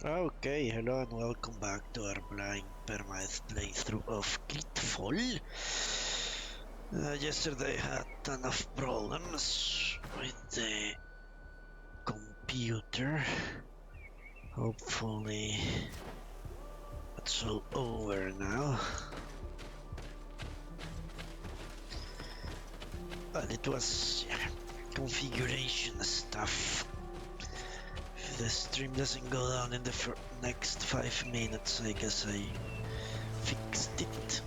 Okay, hello and welcome back to our blind Permadeath playthrough of Gridfall. Yesterday I had a ton of problems with the computer. Hopefully it's all over now. But it was configuration stuff. If the stream doesn't go down in the next 5 minutes, I guess I fixed it.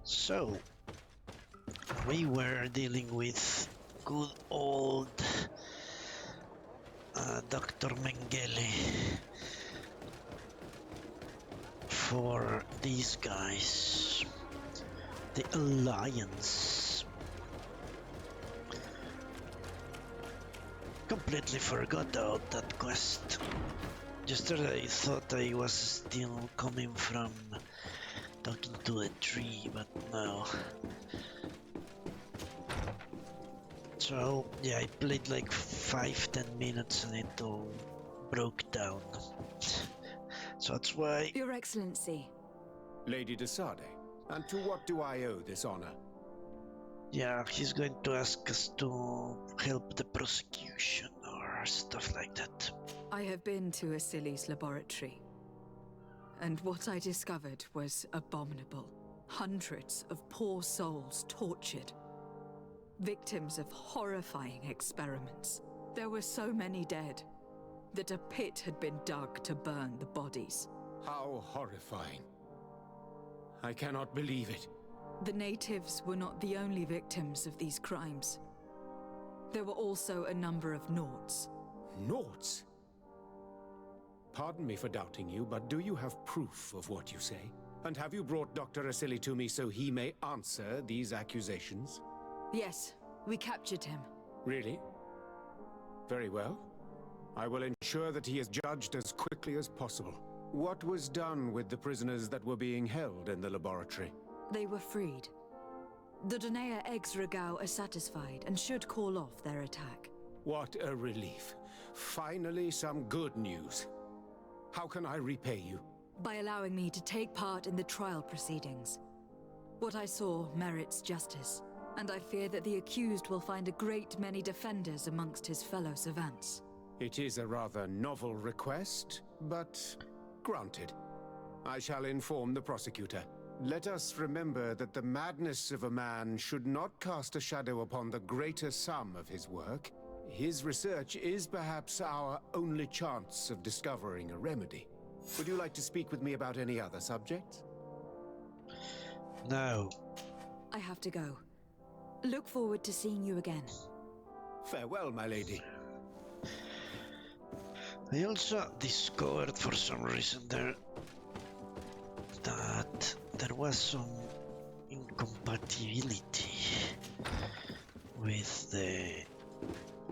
So, we were dealing with good old Dr. Mengele for these guys, the Alliance. Completely forgot about that quest. Yesterday I thought I was still coming from talking to a tree, but no. So yeah, I played like 5-10 minutes and it all broke down. So that's why... Your Excellency. Lady de Sade, and to what do I owe this honor? Yeah, he's going to ask us to help the prosecution or stuff like that. I have been to Asili's laboratory, and what I discovered was abominable. Hundreds of poor souls tortured, victims of horrifying experiments. There were so many dead that a pit had been dug to burn the bodies. How horrifying. I cannot believe it. The natives were not the only victims of these crimes. There were also a number of Nauts. Nauts? Pardon me for doubting you, but do you have proof of what you say? And have you brought Dr. Asili to me so he may answer these accusations? Yes, we captured him. Really? Very well. I will ensure that he is judged as quickly as possible. What was done with the prisoners that were being held in the laboratory? They were freed. The Donea Eggs-Regau are satisfied and should call off their attack. What a relief. Finally, some good news. How can I repay you? By allowing me to take part in the trial proceedings. What I saw merits justice, and I fear that the accused will find a great many defenders amongst his fellow savants. It is a rather novel request, but granted. I shall inform the prosecutor. Let us remember that the madness of a man should not cast a shadow upon the greater sum of his work. His research is perhaps our only chance of discovering a remedy. Would you like to speak with me about any other subjects? No. I have to go. Look forward to seeing you again. Farewell, my lady. I also discovered for some reason that there was some incompatibility with the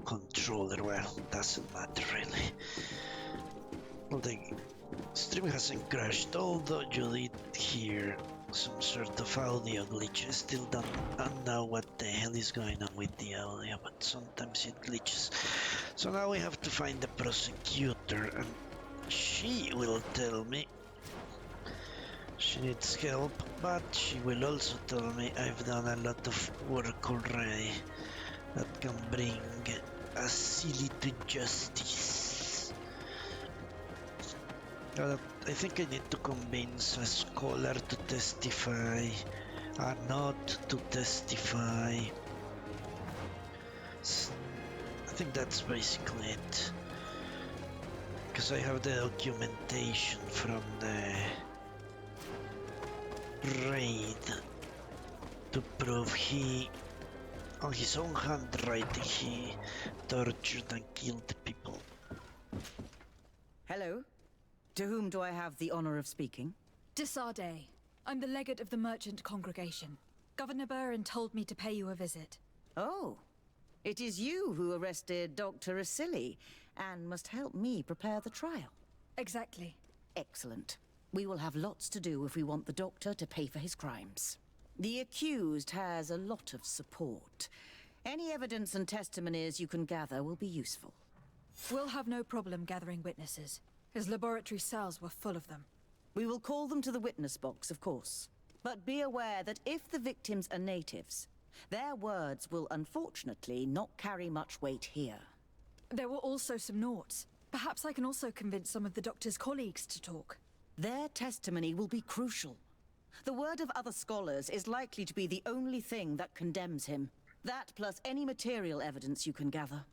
controller. Well, doesn't matter really. Well, the stream hasn't crashed, although you did hear some sort of audio glitch. I still don't know what the hell is going on with the audio, but sometimes it glitches. So now we have to find the prosecutor, and she will tell me she needs help, but she will also tell me I've done a lot of work already that can bring Asili to justice. I think I need to convince a scholar to testify, or not to testify. I think that's basically it. Because I have the documentation from the raid to prove he, on his own handwriting, he tortured and killed people. Hello. To whom do I have the honor of speaking? De Sade. I'm the legate of the merchant congregation. Governor Burin told me to pay you a visit. Oh. It is you who arrested Dr. Asili and must help me prepare the trial. Exactly. Excellent. We will have lots to do if we want the doctor to pay for his crimes. The accused has a lot of support. Any evidence and testimonies you can gather will be useful. We'll have no problem gathering witnesses. His laboratory cells were full of them. We will call them to the witness box, of course. But be aware that if the victims are natives, their words will unfortunately not carry much weight here. There were also some Nauts. Perhaps I can also convince some of the Doctor's colleagues to talk. Their testimony will be crucial. The word of other scholars is likely to be the only thing that condemns him. That plus any material evidence you can gather.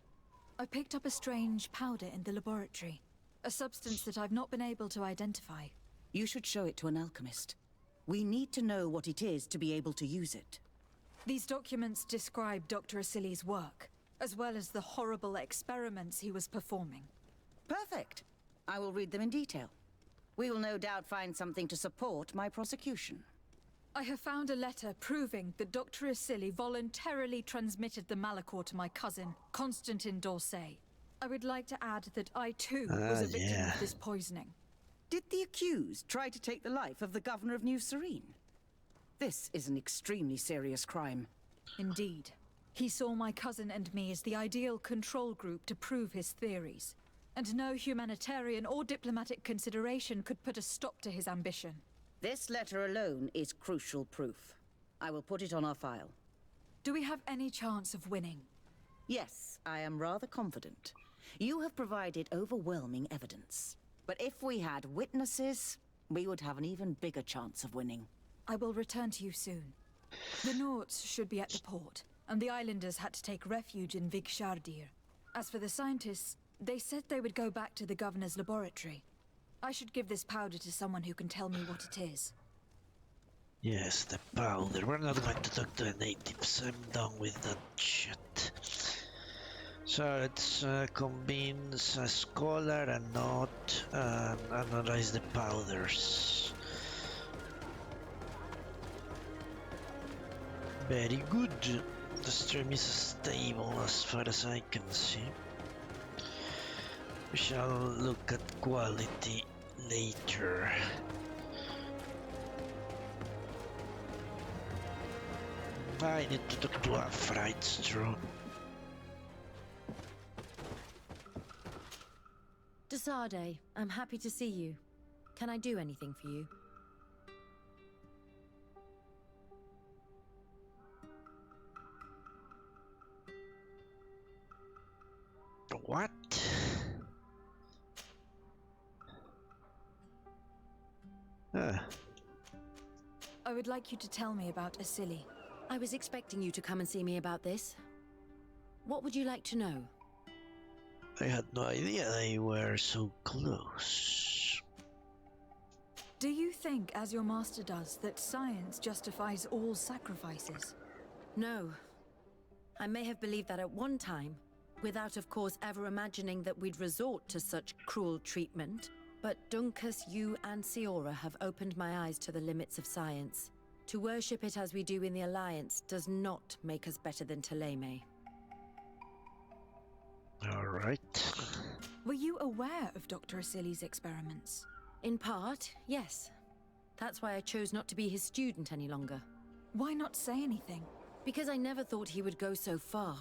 I picked up a strange powder in the laboratory. A substance that I've not been able to identify. You should show it to an alchemist. We need to know what it is to be able to use it. These documents describe Dr. Asili's work, as well as the horrible experiments he was performing. Perfect. I will read them in detail. We will no doubt find something to support my prosecution. I have found a letter proving that Dr. Asili voluntarily transmitted the Malachor to my cousin, Constantin d'Orsay. I would like to add that I too was a victim of this poisoning. Did the accused try to take the life of the governor of New Serene? This is an extremely serious crime. Indeed. He saw my cousin and me as the ideal control group to prove his theories. And no humanitarian or diplomatic consideration could put a stop to his ambition. This letter alone is crucial proof. I will put it on our file. Do we have any chance of winning? Yes, I am rather confident. You have provided overwhelming evidence. But if we had witnesses, we would have an even bigger chance of winning. I will return to you soon. The Nauts should be at the port, and the islanders had to take refuge in Vigshardir. As for the scientists, they said they would go back to the governor's laboratory. I should give this powder to someone who can tell me what it is. Yes, the powder. We're not going to talk to the natives. I'm done with that shit. So let's convince a scholar and not analyze the powders. Very good. The stream is stable as far as I can see. We shall look at quality later. I need to talk to Afra, it's true. Desade, I'm happy to see you. Can I do anything for you? What? I would like you to tell me about Asili. I was expecting you to come and see me about this. What would you like to know? I had no idea they were so close. Do you think, as your master does, that science justifies all sacrifices? No. I may have believed that at one time, without of course ever imagining that we'd resort to such cruel treatment. But Dunkus, you and Siora have opened my eyes to the limits of science. To worship it as we do in the Alliance does not make us better than Thélème. Alright. Were you aware of Dr. Asili's experiments? In part, yes. That's why I chose not to be his student any longer. Why not say anything? Because I never thought he would go so far.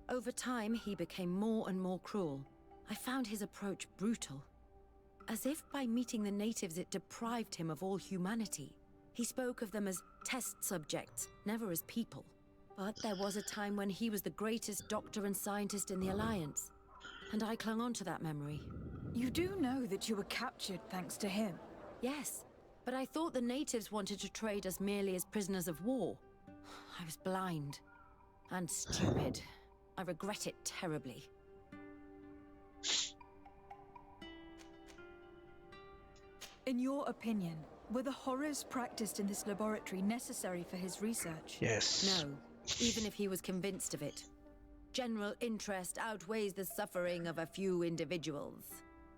Over time, he became more and more cruel. I found his approach brutal. As if by meeting the natives it deprived him of all humanity. He spoke of them as test subjects, never as people. But there was a time when he was the greatest doctor and scientist in the Alliance. And I clung on to that memory. You do know that you were captured thanks to him. Yes, but I thought the natives wanted to trade us merely as prisoners of war. I was blind. And stupid. I regret it terribly. In your opinion, were the horrors practiced in this laboratory necessary for his research? Yes. No, even if he was convinced of it. General interest outweighs the suffering of a few individuals.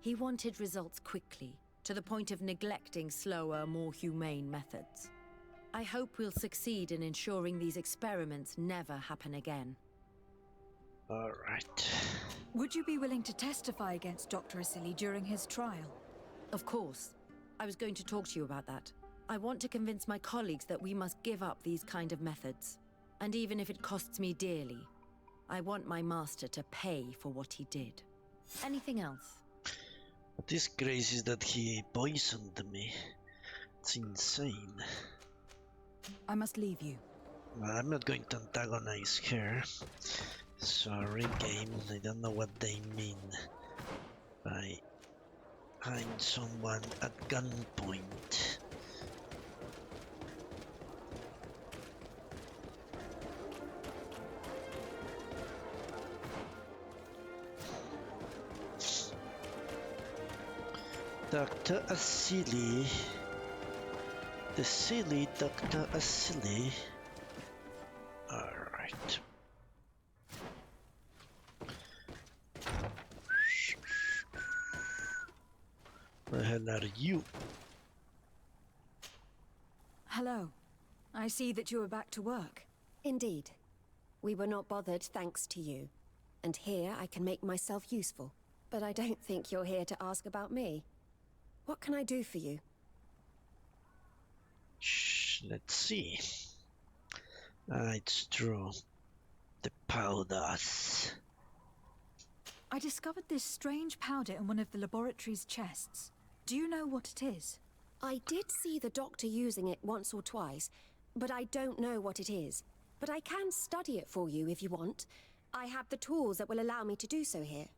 He wanted results quickly, to the point of neglecting slower, more humane methods. I hope we'll succeed in ensuring these experiments never happen again. Alright. Would you be willing to testify against Dr. Asili during his trial? Of course. I was going to talk to you about that. I want to convince my colleagues that we must give up these kind of methods. And even if it costs me dearly, I want my master to pay for what he did. Anything else? What is crazy is that he poisoned me. It's insane. I must leave you. I'm not going to antagonize her. Sorry, game. I don't know what they mean by find someone at gunpoint. Dr. Asili. The silly Dr. Asili. Alright. The hell are you? Hello. I see that you are back to work. Indeed. We were not bothered thanks to you. And here I can make myself useful. But I don't think you're here to ask about me. What can I do for you? Shh, let's see. It's true. The powders. I discovered this strange powder in one of the laboratory's chests. Do you know what it is? I did see the doctor using it once or twice, but I don't know what it is. But I can study it for you if you want. I have the tools that will allow me to do so here.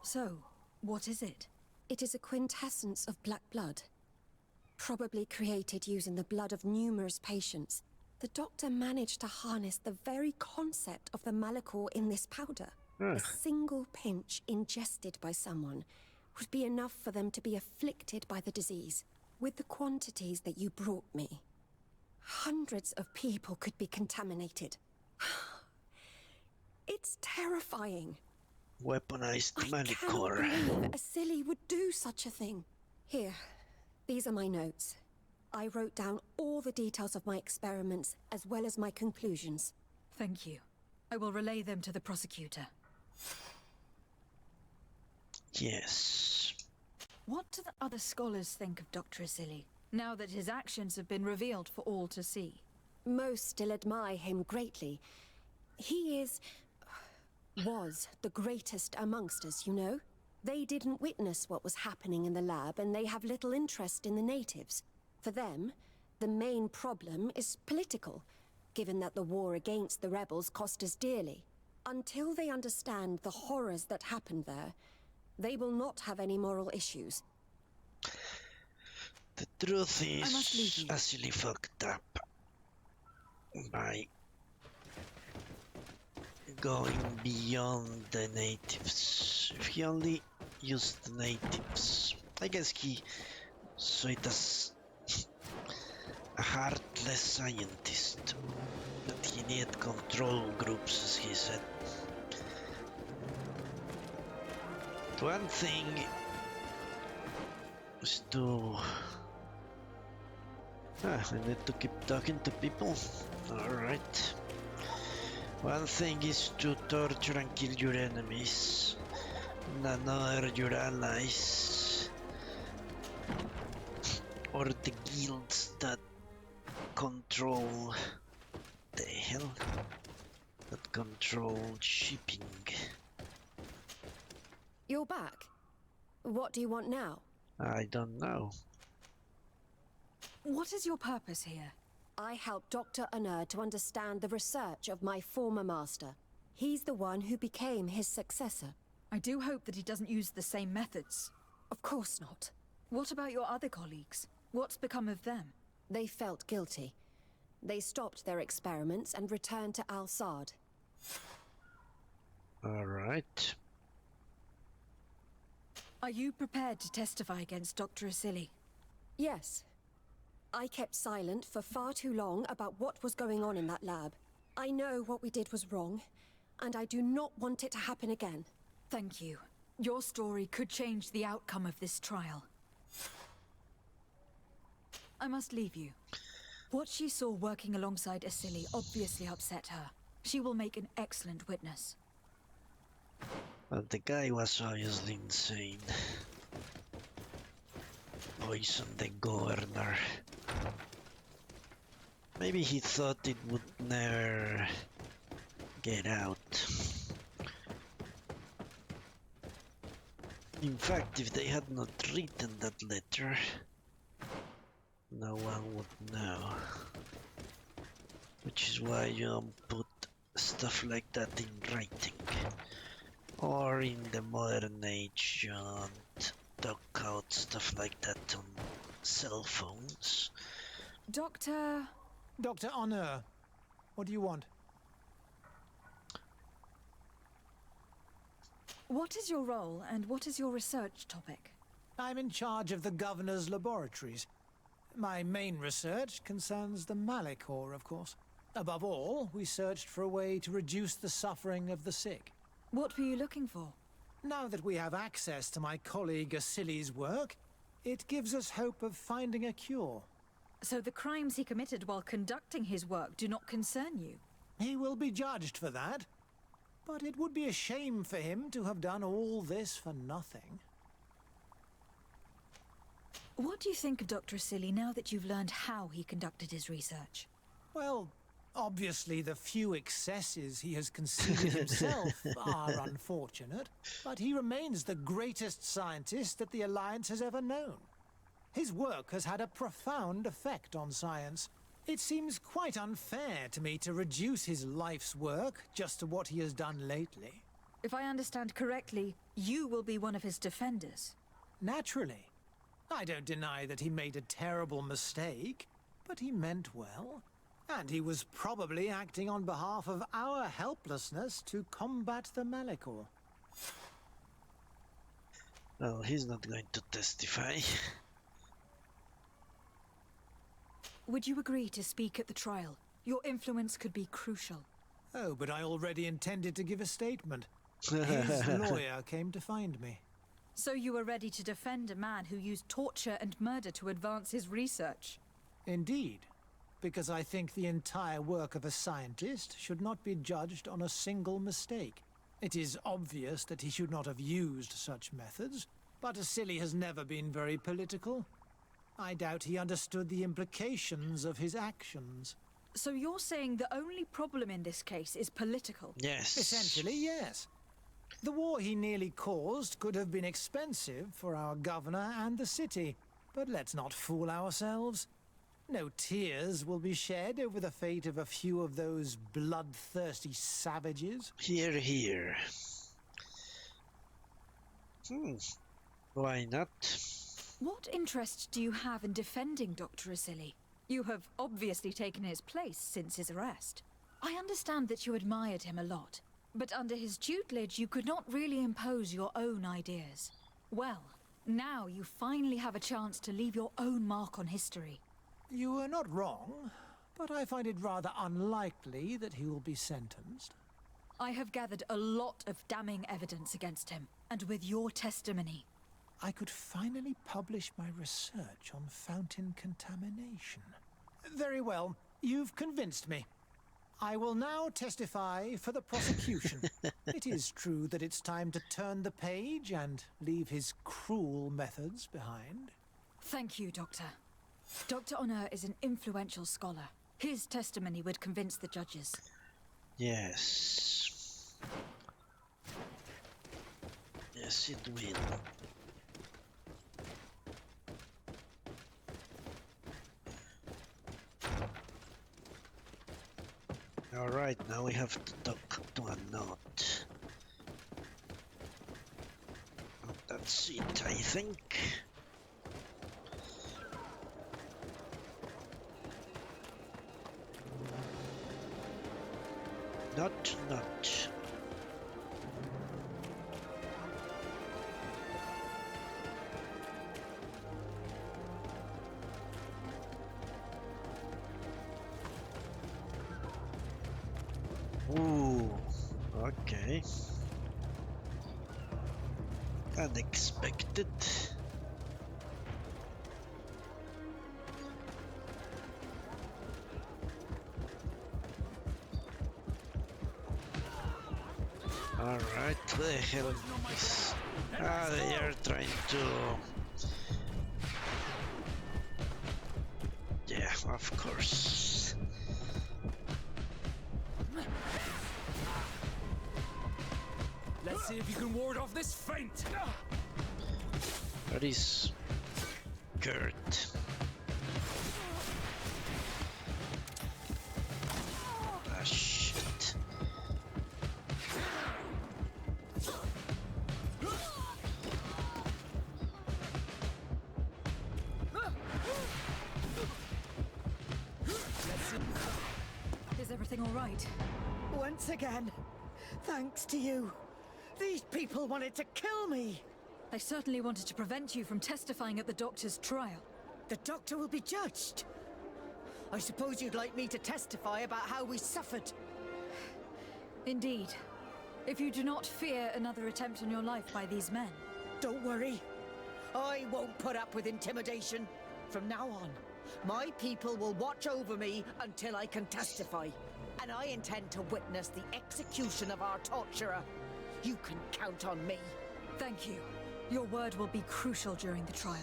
So, what is it? It is a quintessence of black blood. Probably created using the blood of numerous patients. The doctor managed to harness the very concept of the Malachor in this powder. A single pinch ingested by someone would be enough for them to be afflicted by the disease. With the quantities that you brought me, hundreds of people could be contaminated. It's terrifying. Weaponized I cannot Malachor. believe a silly would do such a thing. Here, these are my notes. I wrote down all the details of my experiments, as well as my conclusions. Thank you. I will relay them to the prosecutor. Yes. What do the other scholars think of Dr. Asili, now that his actions have been revealed for all to see? Most still admire him greatly. He was the greatest amongst us, you know? They didn't witness what was happening in the lab, and they have little interest in the natives. For them, the main problem is political, given that the war against the rebels cost us dearly. Until they understand the horrors that happened there, they will not have any moral issues. The truth I must leave is, you. Asili fucked up by going beyond the natives. If he only used the natives, I guess he saw it as a heartless scientist, that he needed control groups, as he said. One thing is to... I need to keep talking to people. Alright. One thing is to torture and kill your enemies, and another your allies, or the guilds that control the hell, that control shipping. You're back. What do you want now? I don't know. What is your purpose here? I helped Dr. Unur to understand the research of my former master. He's the one who became his successor. I do hope that he doesn't use the same methods. Of course not. What about your other colleagues? What's become of them? They felt guilty. They stopped their experiments and returned to Al-Sad. Alright. Are you prepared to testify against Dr. Asili? Yes. I kept silent for far too long about what was going on in that lab. I know what we did was wrong, and I do not want it to happen again. Thank you. Your story could change the outcome of this trial. I must leave you. What she saw working alongside Asili obviously upset her. She will make an excellent witness. Well, the guy was obviously insane. Poisoned the governor. Maybe he thought it would never get out. In fact, if they had not written that letter, no one would know. Which is why you don't put stuff like that in writing. Or in the modern age, you don't talk out stuff like that on cell phones. Doctor... Dr. Honor, what do you want? What is your role and what is your research topic? I'm in charge of the governor's laboratories. My main research concerns the Malachor, of course. Above all, we searched for a way to reduce the suffering of the sick. What were you looking for? Now that we have access to my colleague Asili's work, it gives us hope of finding a cure. So the crimes he committed while conducting his work do not concern you? He will be judged for that. But it would be a shame for him to have done all this for nothing. What do you think of Dr. Asili now that you've learned how he conducted his research? Well, obviously the few excesses he has conceded himself are unfortunate, but he remains the greatest scientist that the Alliance has ever known. His work has had a profound effect on science. It seems quite unfair to me to reduce his life's work just to what he has done lately. If I understand correctly, you will be one of his defenders. Naturally. I don't deny that he made a terrible mistake, but he meant well. And he was probably acting on behalf of our helplessness to combat the Malachor. Well, he's not going to testify. Would you agree to speak at the trial? Your influence could be crucial. Oh, but I already intended to give a statement. His lawyer came to find me. So you were ready to defend a man who used torture and murder to advance his research? Indeed, because I think the entire work of a scientist should not be judged on a single mistake. It is obvious that he should not have used such methods, but Asili has never been very political. I doubt he understood the implications of his actions. So you're saying the only problem in this case is political? Yes. Essentially, yes. The war he nearly caused could have been expensive for our governor and the city. But let's not fool ourselves. No tears will be shed over the fate of a few of those bloodthirsty savages. Here, here. Why not? What interest do you have in defending Dr. Asili? You have obviously taken his place since his arrest. I understand that you admired him a lot, but under his tutelage you could not really impose your own ideas. Well, now you finally have a chance to leave your own mark on history. You are not wrong, but I find it rather unlikely that he will be sentenced. I have gathered a lot of damning evidence against him, and with your testimony, I could finally publish my research on fountain contamination. Very well, you've convinced me. I will now testify for the prosecution. It is true that it's time to turn the page and leave his cruel methods behind. Thank you, Doctor. Dr. Honor is an influential scholar. His testimony would convince the judges. Yes. Yes, it will. Alright, now we have to talk to a knot. That's it, I think. Not. Ooh, okay. Unexpected. Alright, what the hell is this? Ah, they are trying to... Yeah, of Of course. Let's see if you can ward off this feint. That is Kurt. Ah, shit. Is everything all right? Once again, thanks to you. These people wanted to kill me. They certainly wanted to prevent you from testifying at the doctor's trial. The doctor will be judged. I suppose you'd like me to testify about how we suffered. Indeed. If you do not fear another attempt on your life by these men. Don't worry. I won't put up with intimidation. From now on, my people will watch over me until I can testify. And I intend to witness the execution of our torturer. You can count on me. Thank you. Your word will be crucial during the trial.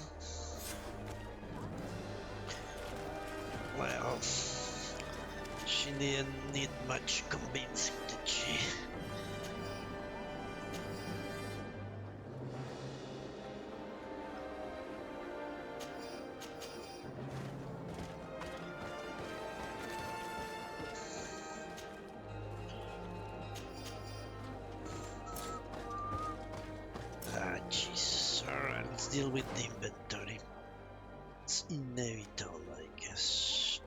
Well, she didn't need much convincing, did she? Ah, Jesus. Alright, let's deal with the inventory. It's inevitable, I guess.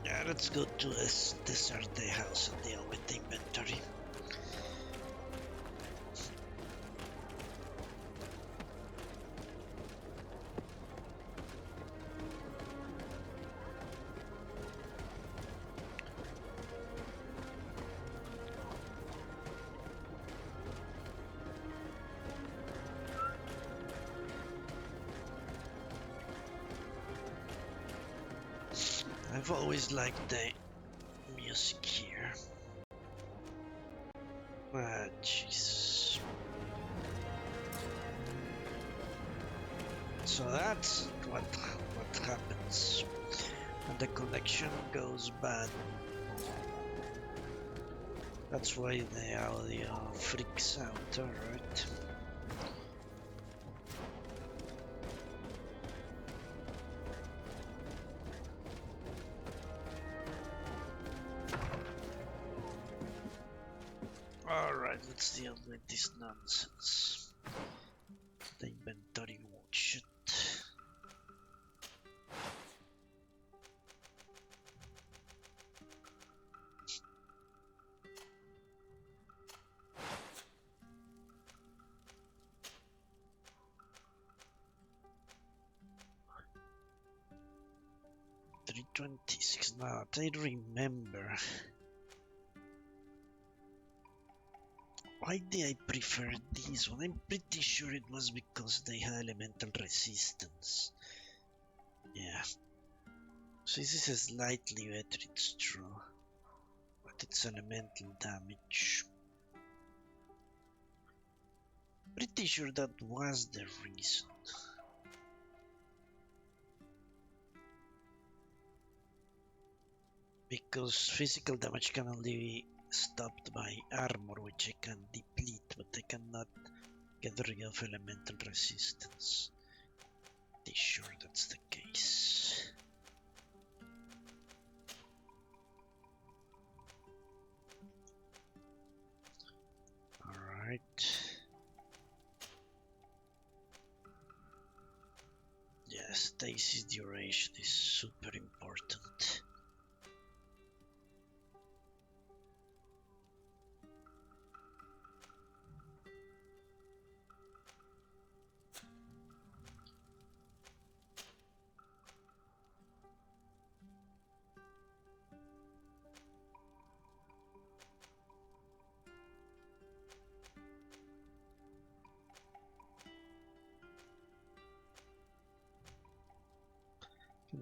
Yeah, let's go to this deserted house and deal with the inventory. I've always liked the music here. Ah, Jesus. So that's what happens when the connection goes bad. That's why the audio freaks out, alright. Alright, let's deal with this nonsense. The inventory watch it. $326 now, I remember. Why did I prefer this one? I'm pretty sure it was because they had elemental resistance. Yeah. So this is slightly better, it's true. But it's elemental damage. Pretty sure that was the reason. Because physical damage can only be stopped by armor, which I can deplete, but I cannot get rid of elemental resistance. Pretty sure that's the case. Alright. Yeah, stasis duration is super important.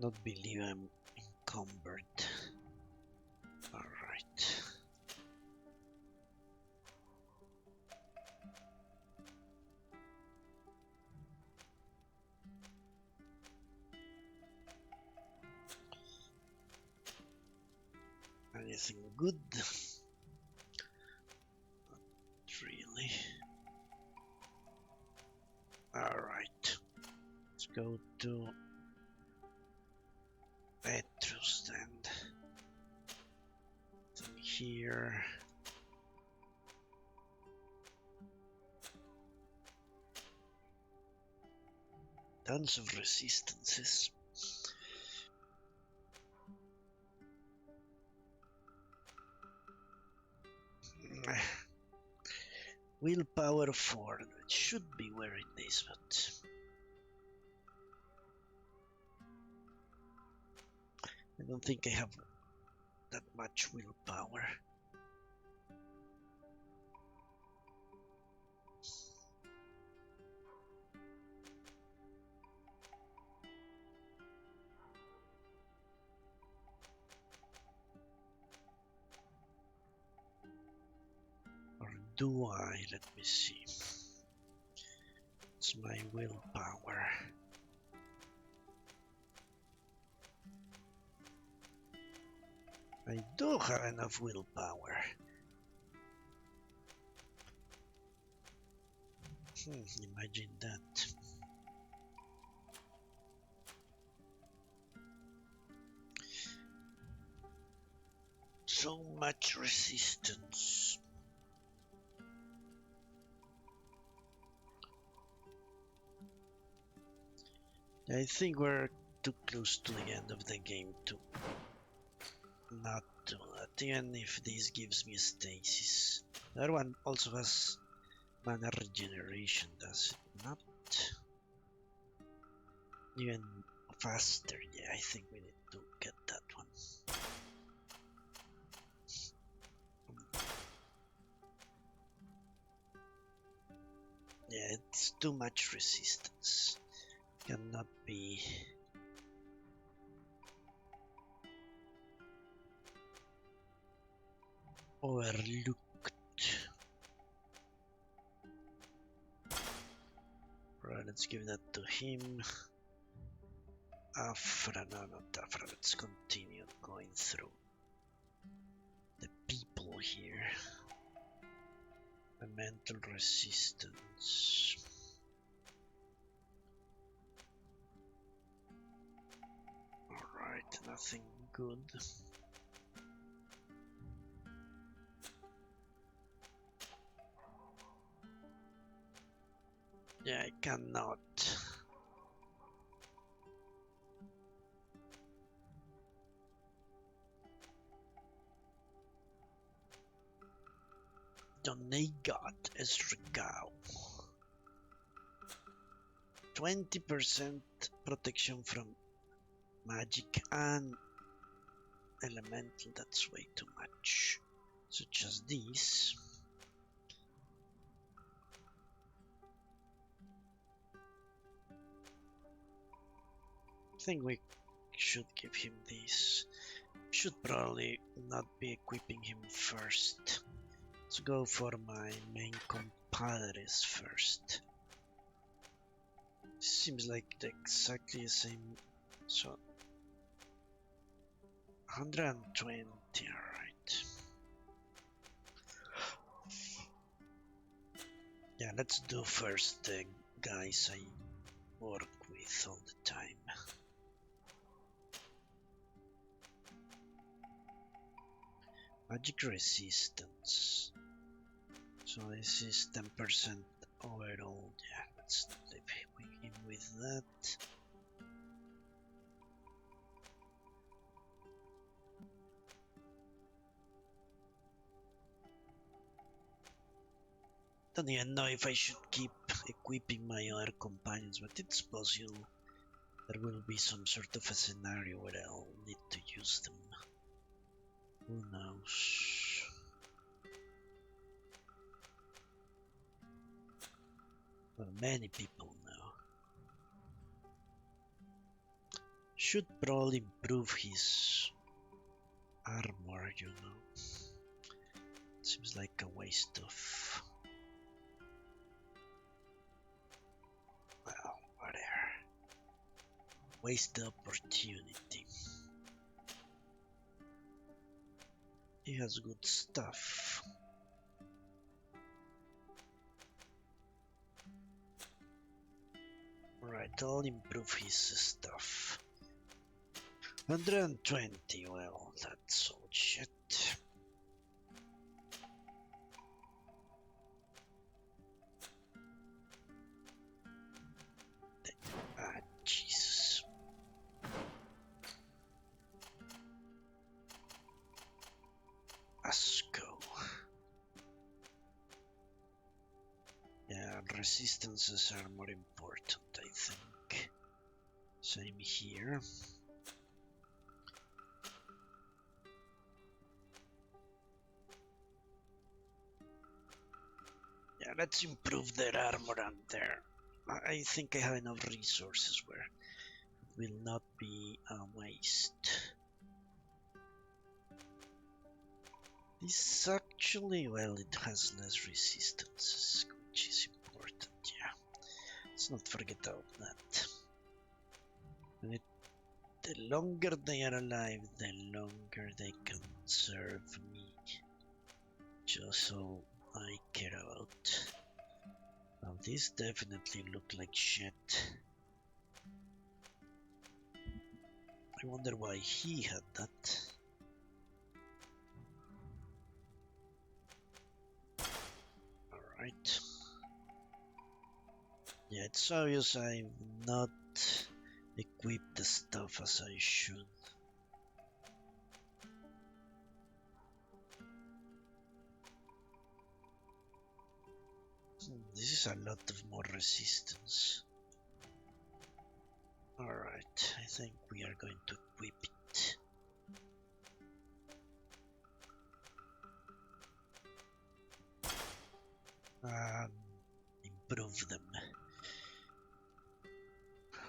Cannot believe I'm encumbered. Alright. anything good? Not really. Alright. Let's go to Petrus then. Nothing here. Tons of resistances. Willpower 4. It should be where it is, but I don't think I have that much willpower. Or do I? Let me see. It's my willpower. I do have enough willpower. Imagine that. So much resistance. I think we're too close to the end of the game to not do that, even if this gives me stasis. The other one also has mana regeneration, does it not? Even faster, yeah, I think we need to get that one. Yeah, it's too much resistance. Cannot be. Overlooked. Right, let's give that to him. Afra, no, not Afra. Let's continue going through the people here. The mental resistance. Alright, nothing good. Yeah, I cannot. Donegat Esrgao. 20% protection from magic and elemental, that's way too much. Such as these. I think we should give him these. Should probably not be equipping him first. Let's go for my main compadres first. Seems like exactly the same. So 120, alright. Yeah, let's do first the guys I work with all the time. Magic resistance. So this is 10% overall. Yeah, let's leave him with that. Don't even know if I should keep equipping my other companions, but it's possible there will be some sort of a scenario where I'll need to use them. Who knows? Well, many people know. Should probably improve his armor, you know. Seems like a waste of... well, whatever. Waste the opportunity. He has good stuff. Right, I'll improve his stuff. 120, well, that's all shit. Ah, Jesus. Let's go. Yeah, resistances are more important, I think. Same here. Yeah, let's improve their armor and their... I think I have enough resources where it will not be a waste. This actually, well, it has less resistances, which is important, yeah. Let's not forget about that. And the longer they are alive, the longer they can serve me. Just so I care about. Now these definitely look like shit. I wonder why he had that. Alright. Yeah, it's obvious I've not equipped the stuff as I should. This is a lot of more resistance. Alright, I think we are going to equip it. Improve them.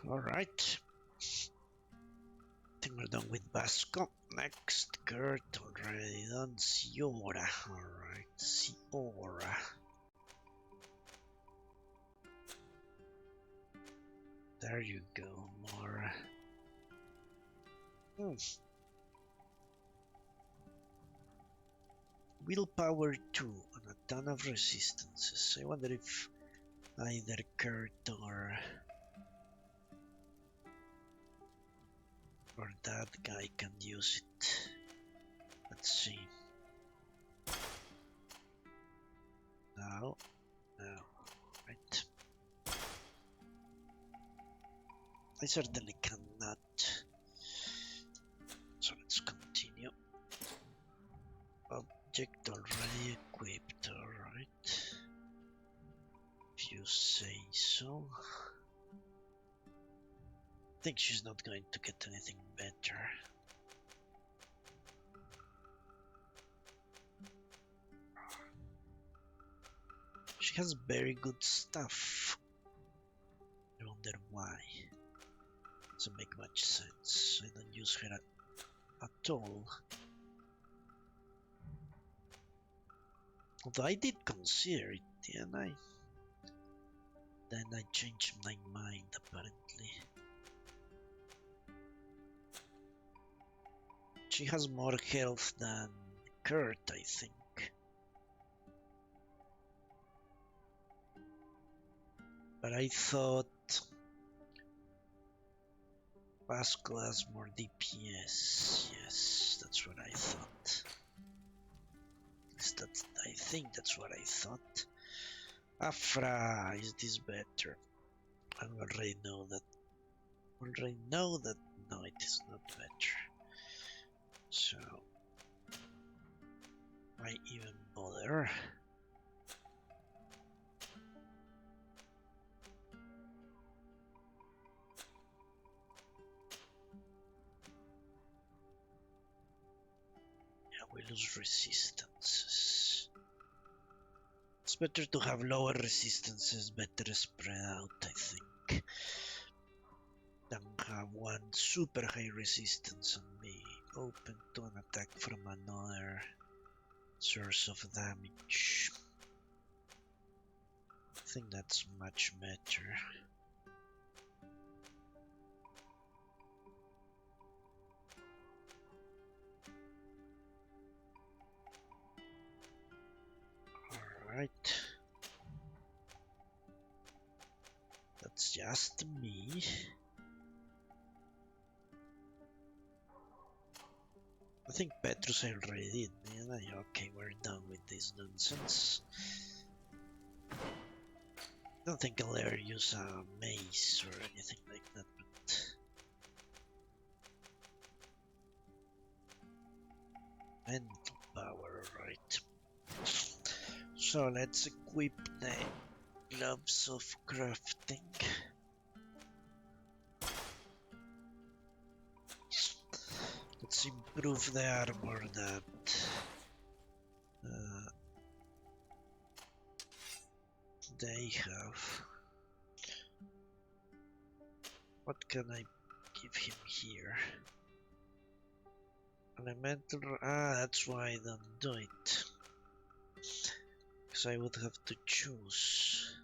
Alright. I think we're done with Vasco. Next, Kurt, already done. Siora. Alright, Siora. There you go, more. Willpower 2 and a ton of resistances. I wonder if either Kurt or that guy can use it. Let's see. No, right. I certainly cannot. So let's continue. Object already equipped, alright. If you say so. I think she's not going to get anything better. She has very good stuff. I wonder why. Doesn't make much sense. I don't use her at all. Although I did consider it, didn't I? Then I changed my mind apparently. She has more health than Kurt, I think. But I thought Vasco has more DPS. Yes, that's what I thought. I think that's what I thought. Afra, is this better? I already know that. No, it is not better. So, why even bother? Yeah, we lose resistances. It's better to have lower resistances, better spread out, I think, than have one super high resistance and be open to an attack from another source of damage. I think that's much better. Alright. That's just me. I think Petrus already did. Yeah, okay, we're done with this nonsense. Don't think I'll ever use a mace or anything like that, but... mental power, right. So let's equip the gloves of crafting. Let's improve the armor that they have. What can I give him here? Elemental. That's why I don't do it. Because I would have to choose.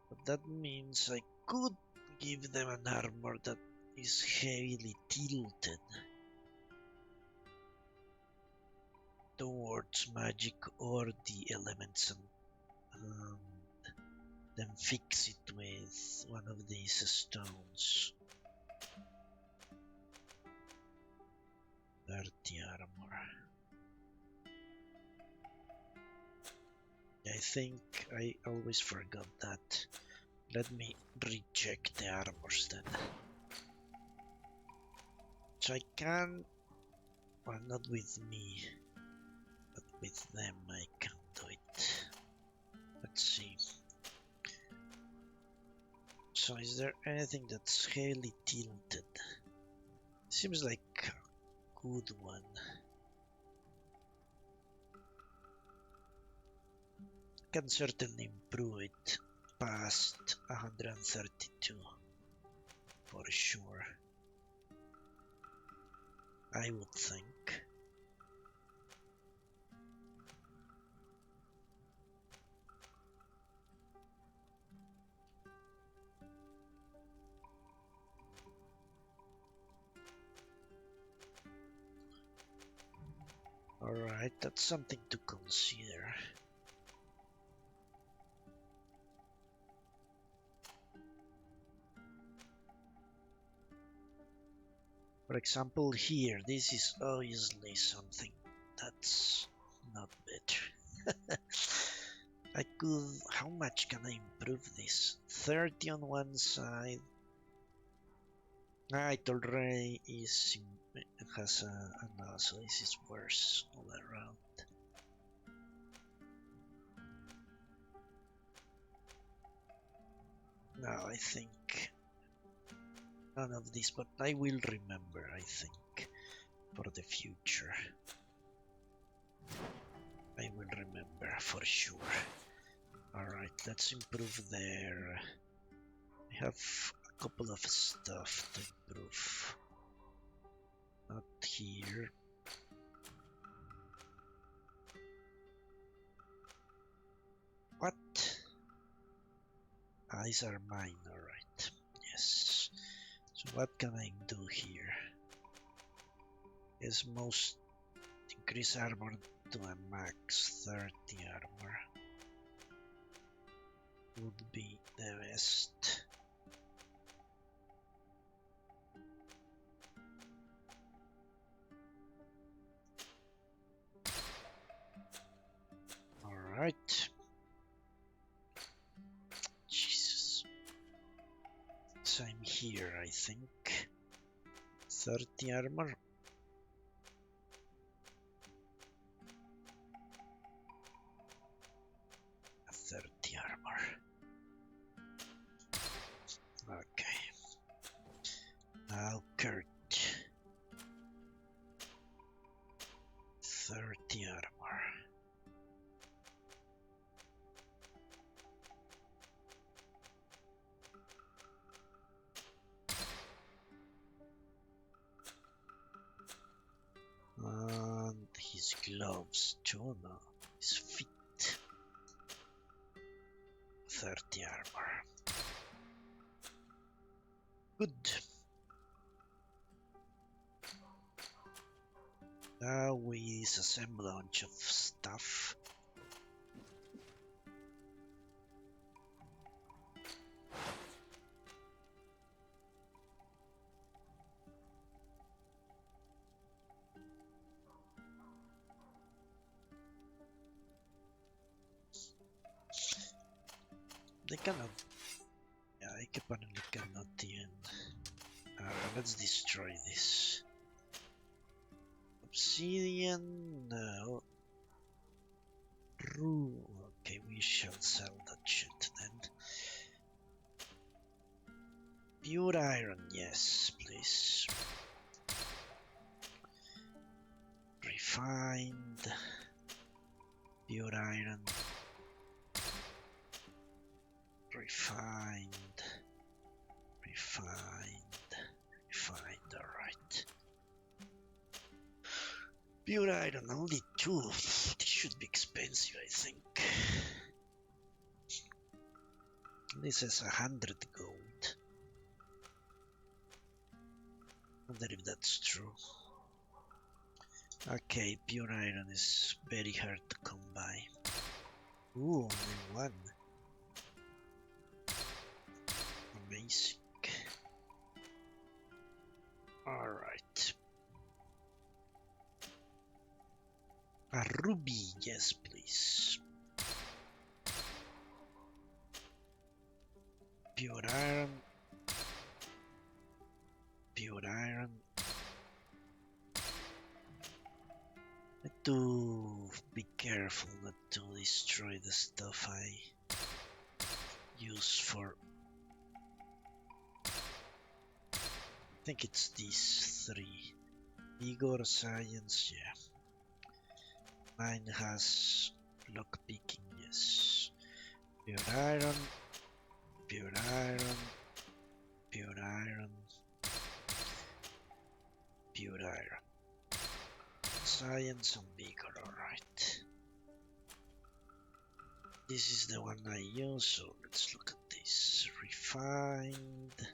But that means I could give them an armor that is heavily tilted towards magic or the elements and then fix it with one of these stones. 30 armor. I think I always forgot that. Let me recheck the armors then. So I can, well, not with me, but with them I can do it. Let's see. So is there anything that's heavily tilted? Seems like a good one. Can certainly improve it past 132 for sure. I would think. Alright, that's something to consider. For example, here, this is obviously something that's not better. I could... how much can I improve this? 30 on one side. It already is... it has a... no, so this is worse all around. No, I think... none of this, but I will remember, I think, for the future. I will remember for sure. Alright, let's improve there. We have a couple of stuff to improve. Not here. What? These are mine, alright. Yes. So what can I do here? Is most increase armor to a max 30 armor would be the best. Alright. Jesus. Same here, I think. 30 armor. Okay. Now Kurt. 30 armor. And his gloves, Jonah, his feet. 30 armor. Good. Now we disassemble a bunch of stuff. They cannot. Yeah, I apparently cannot even. Let's destroy this. Obsidian, no. Okay, we shall sell that shit then. Pure iron, yes, please. Refined. Pure iron. Refined. Alright. Pure iron, only 2. This should be expensive, I think. This is 100 gold. Wonder if that's true. Okay, pure iron is very hard to come by. Ooh, only 1. Amazing. Alright. A ruby, yes please. Pure iron. Pure iron. Need to be careful not to destroy the stuff I use for. I think it's these 3. Igor, science, yeah. Mine has lockpicking, yes. Pure iron, pure iron, pure iron, pure iron. Science and vigor, alright. This is the one I use, so let's look at this. Refined.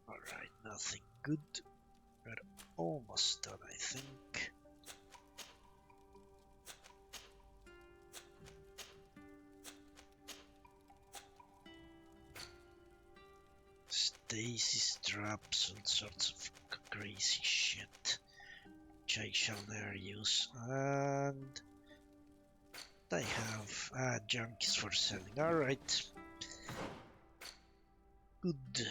Alright, nothing good. We're almost done, I think. Stasis traps, all sorts of crazy shit, which I shall never use. And I have junkies for selling. Alright. Good.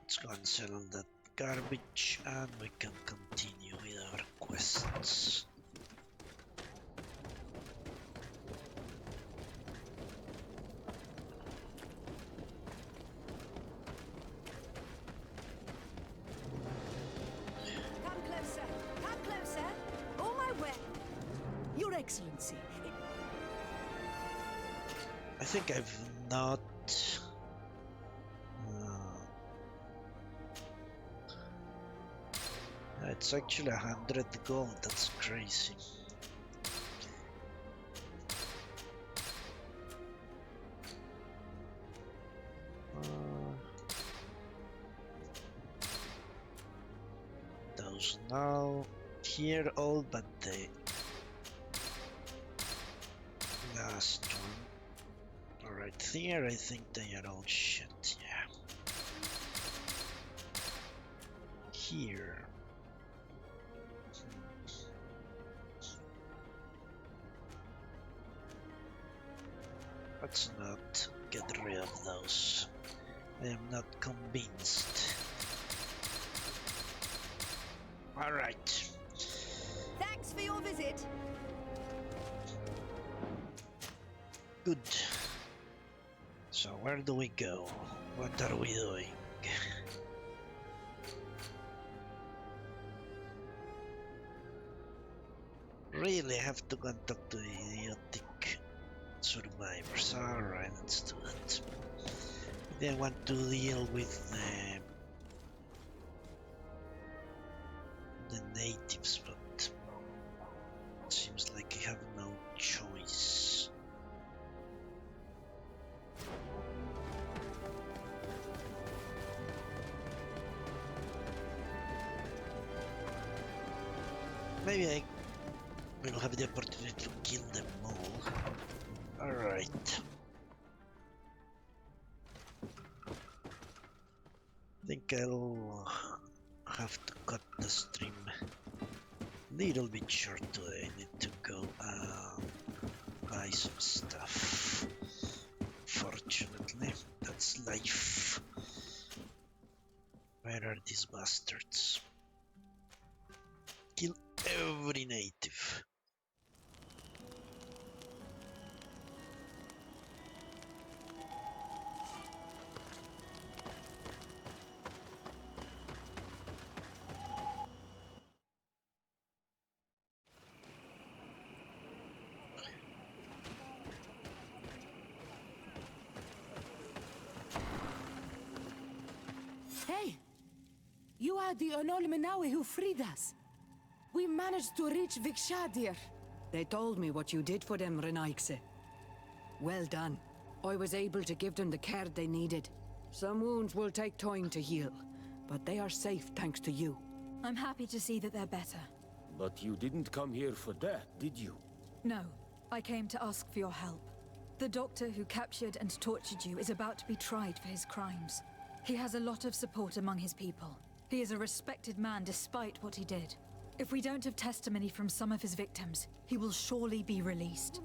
Let's go and sell all that garbage and we can continue with our quests. Come closer. Come closer. On my way. Your Excellency, I think I've not. It's actually 100 gold. That's crazy. Those now here all but the last one. Alright, here I think they are all shit, yeah. Here. Let's not get rid of those. I am not convinced. Alright. Thanks for your visit. Good. So where do we go? What are we doing? Really have to go and talk to the idiotic survivors. Alright, let's do that. They want to deal with the natives, but it seems like I have no choice. Maybe I will have the opportunity to kill them all. Alright. I think I'll have to cut the stream little bit short today. I need to go buy some stuff. Fortunately, that's life. Where are these bastards? Kill every native. Hey! You are the Onol Menawi who freed us. We managed to reach Vikshadir. They told me what you did for them, Renaikse. Well done. I was able to give them the care they needed. Some wounds will take time to heal, but they are safe thanks to you. I'm happy to see that they're better. But you didn't come here for that, did you? No, I came to ask for your help. The doctor who captured and tortured you is about to be tried for his crimes. He has a lot of support among his people. He is a respected man despite what he did. If we don't have testimony from some of his victims, he will surely be released.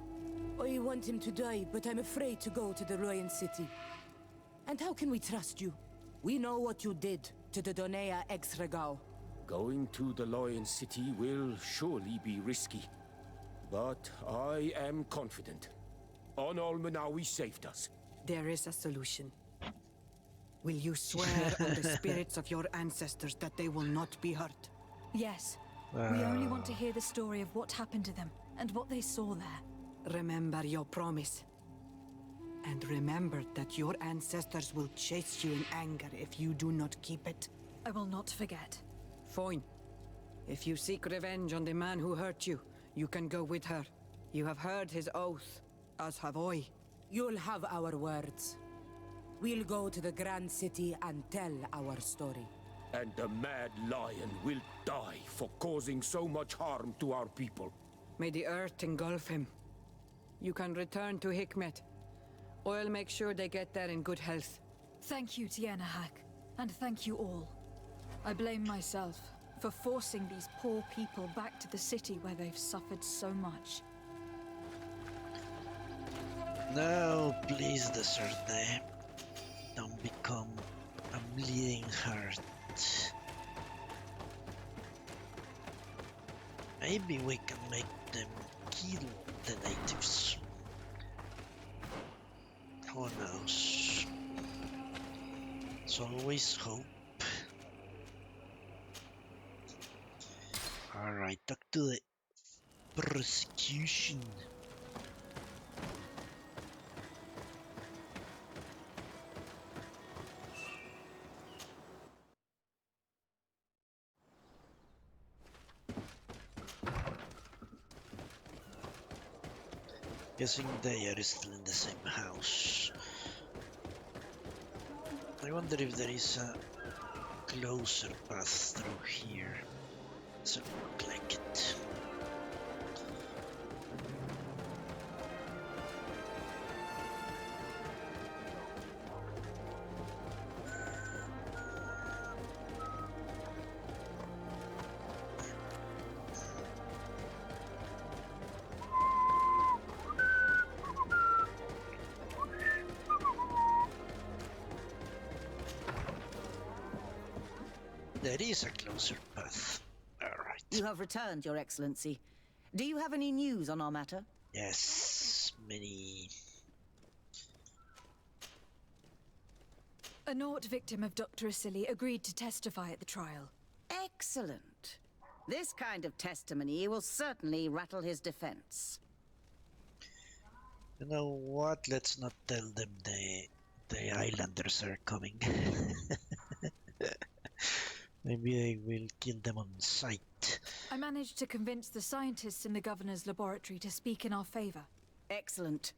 I want him to die, but I'm afraid to go to the Royan city. And how can we trust you? We know what you did to the Donea ex-Regao. Going to the Lion City will surely be risky. But I am confident. Onol Menawi saved us. There is a solution. Will you swear on the spirits of your ancestors that they will not be hurt? Yes. We only want to hear the story of what happened to them and what they saw there. Remember your promise. And remember that your ancestors will chase you in anger if you do not keep it. I will not forget. Fine. If you seek revenge on the man who hurt you, you can go with her. You have heard his oath, as have I. You'll have our words. We'll go to the Grand City and tell our story. And the Mad Lion will die for causing so much harm to our people. May the earth engulf him. You can return to Hikmet. I'll make sure they get there in good health. Thank you, Tienahak, and thank you all. I blame myself for forcing these poor people back to the city where they've suffered so much. Now, please, Desert, don't become a bleeding heart. Maybe we can make them kill the natives. Who knows? There's always hope. Alright, talk to the prosecution. Guessing they are still in the same house. I wonder if there is a closer path through here. Doesn't look like it. There is a closer path. Alright. You have returned, Your Excellency. Do you have any news on our matter? Yes, many. A Nort victim of Dr. Asili agreed to testify at the trial. Excellent. This kind of testimony will certainly rattle his defense. You know what? Let's not tell them the islanders are coming. Maybe I will kill them on sight. I managed to convince the scientists in the governor's laboratory to speak in our favor. Excellent.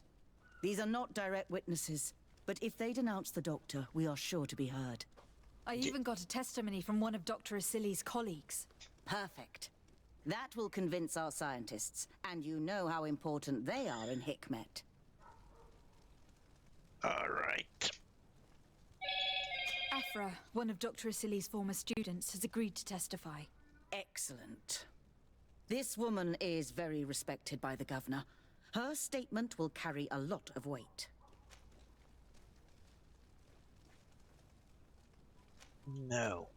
These are not direct witnesses, but if they denounce the doctor, we are sure to be heard. I even got a testimony from one of Dr. Asili's colleagues. Perfect. That will convince our scientists, and you know how important they are in Hikmet. All right. Afra, one of Dr. Asili's former students, has agreed to testify. Excellent. This woman is very respected by the governor. Her statement will carry a lot of weight. No.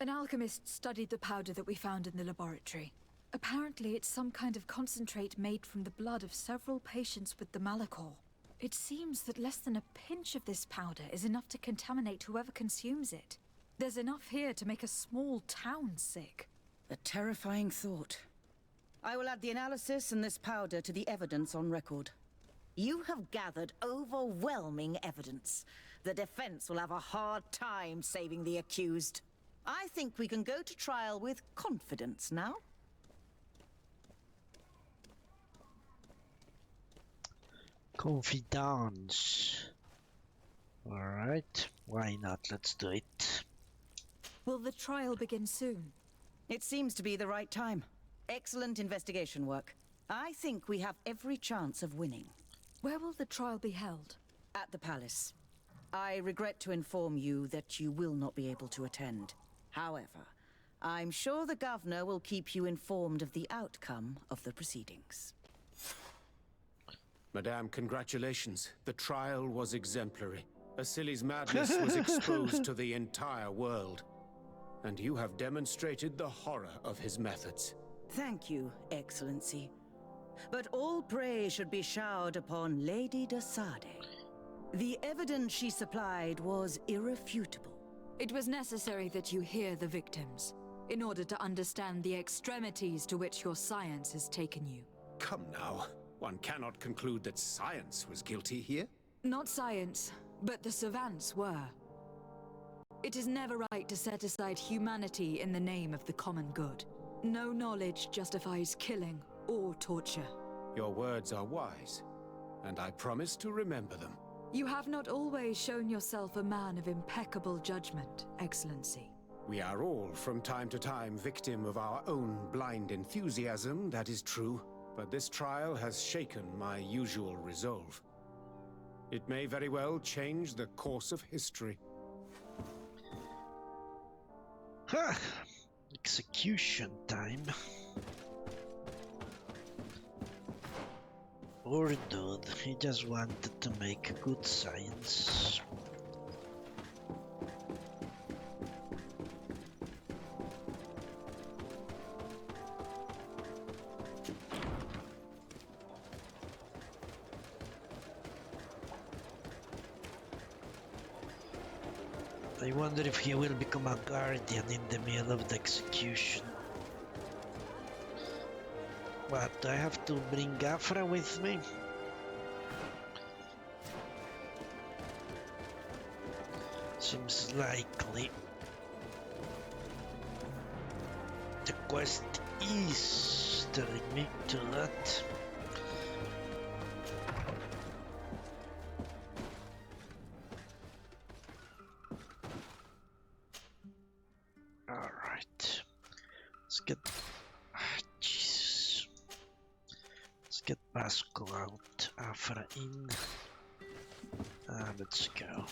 An alchemist studied the powder that we found in the laboratory. Apparently, it's some kind of concentrate made from the blood of several patients with the Malachor. It seems that less than a pinch of this powder is enough to contaminate whoever consumes it. There's enough here to make a small town sick. A terrifying thought. I will add the analysis and this powder to the evidence on record. You have gathered overwhelming evidence. The defense will have a hard time saving the accused. I think we can go to trial with confidence now. Confidence. All right. Why not? Let's do it. Will the trial begin soon? It seems to be the right time. Excellent investigation work. I think we have every chance of winning. Where will the trial be held? At the palace. I regret to inform you that you will not be able to attend. However, I'm sure the governor will keep you informed of the outcome of the proceedings. Madame, congratulations. The trial was exemplary. Asili's madness was exposed to the entire world. And you have demonstrated the horror of his methods. Thank you, Excellency. But all praise should be showered upon Lady de Sade. The evidence she supplied was irrefutable. It was necessary that you hear the victims, in order to understand the extremities to which your science has taken you. Come now. One cannot conclude that science was guilty here. Not science, but the savants were. It is never right to set aside humanity in the name of the common good. No knowledge justifies killing or torture. Your words are wise, and I promise to remember them. You have not always shown yourself a man of impeccable judgment, Excellency. We are all, from time to time, victim of our own blind enthusiasm, that is true. But this trial has shaken my usual resolve. It may very well change the course of history. Huh. Execution time. Poor dude, he just wanted to make good science. I wonder if he will become a guardian in the middle of the execution. What, do I have to bring Afra with me? Seems likely. The quest is telling me to that. Alright. Let's get... Jesus. Let's get Pasco out. Afra in. Let's go.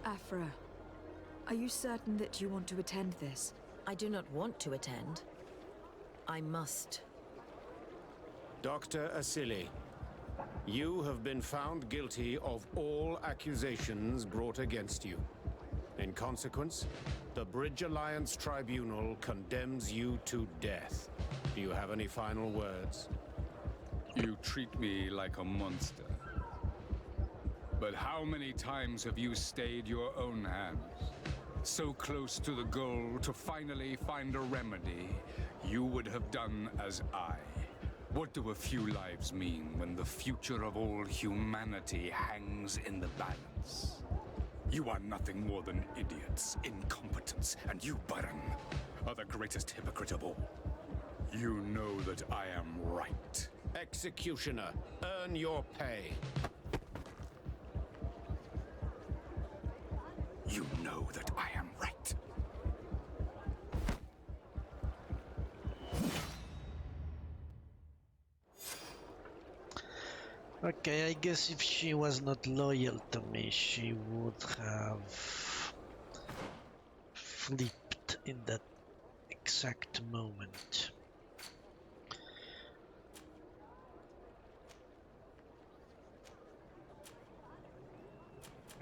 Afra, are you certain that you want to attend this? I do not want to attend. I must. Dr. Asili, you have been found guilty of all accusations brought against you. In consequence, the Bridge Alliance Tribunal condemns you to death. Do you have any final words? You treat me like a monster. But how many times have you stayed your own hand? So close to the goal to finally find a remedy, you would have done as I. What do a few lives mean when the future of all humanity hangs in the balance? You are nothing more than idiots, incompetents, and you, Baron, are the greatest hypocrite of all. You know that I am right. Executioner, earn your pay. You know that I am right. Okay, I guess if she was not loyal to me, she would have flipped in that exact moment.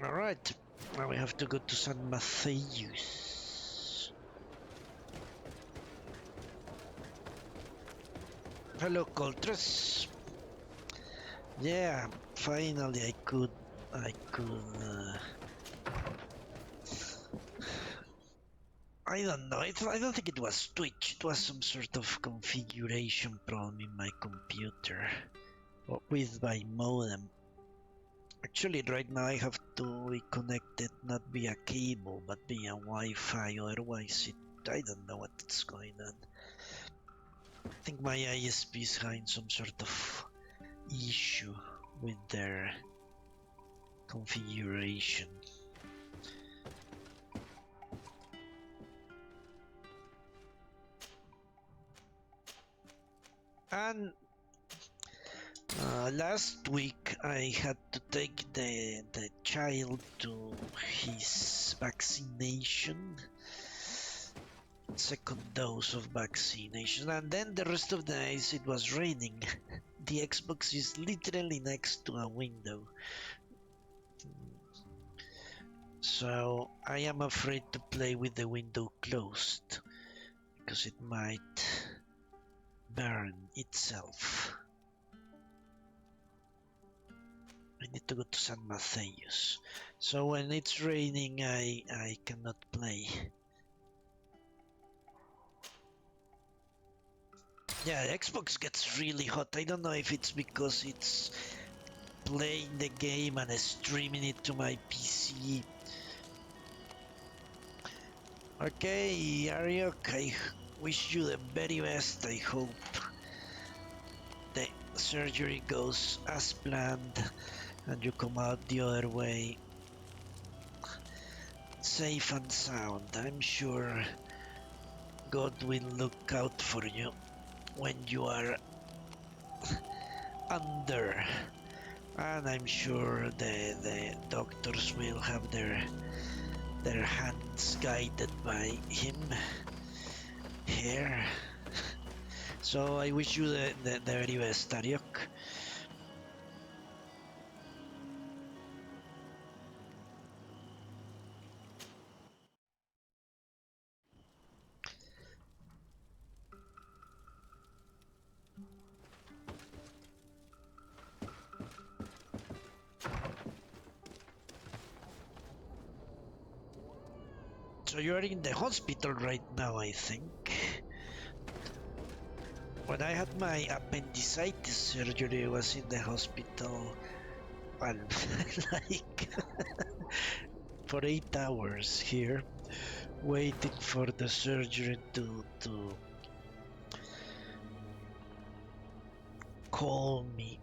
Alright, now we have to go to San Matthews. Hello, Coltress. Yeah, finally I could, I don't know, I don't think it was Twitch, it was some sort of configuration problem in my computer, or with my modem. Actually, right now I have to be connected not via cable, but via Wi-Fi, otherwise I don't know what's going on. I think my ISP is having some sort of issue with their configuration. And last week I had to take the child to his vaccination, second dose of vaccination, and then the rest of the days it was raining. The Xbox is literally next to a window, so I am afraid to play with the window closed because it might burn itself. I need to go to San Matthews, so when it's raining I cannot play. Yeah, the Xbox gets really hot. I don't know if it's because it's playing the game and streaming it to my PC. Okay, Ariok, I wish you the very best. I hope the surgery goes as planned and you come out the other way safe and sound. I'm sure God will look out for you when you are under, and I'm sure the doctors will have their hands guided by him here. So I wish you the very best, Ariok. So you're in the hospital right now, I think. When I had my appendicitis surgery, I was in the hospital, well, like for 8 hours here, waiting for the surgery to call me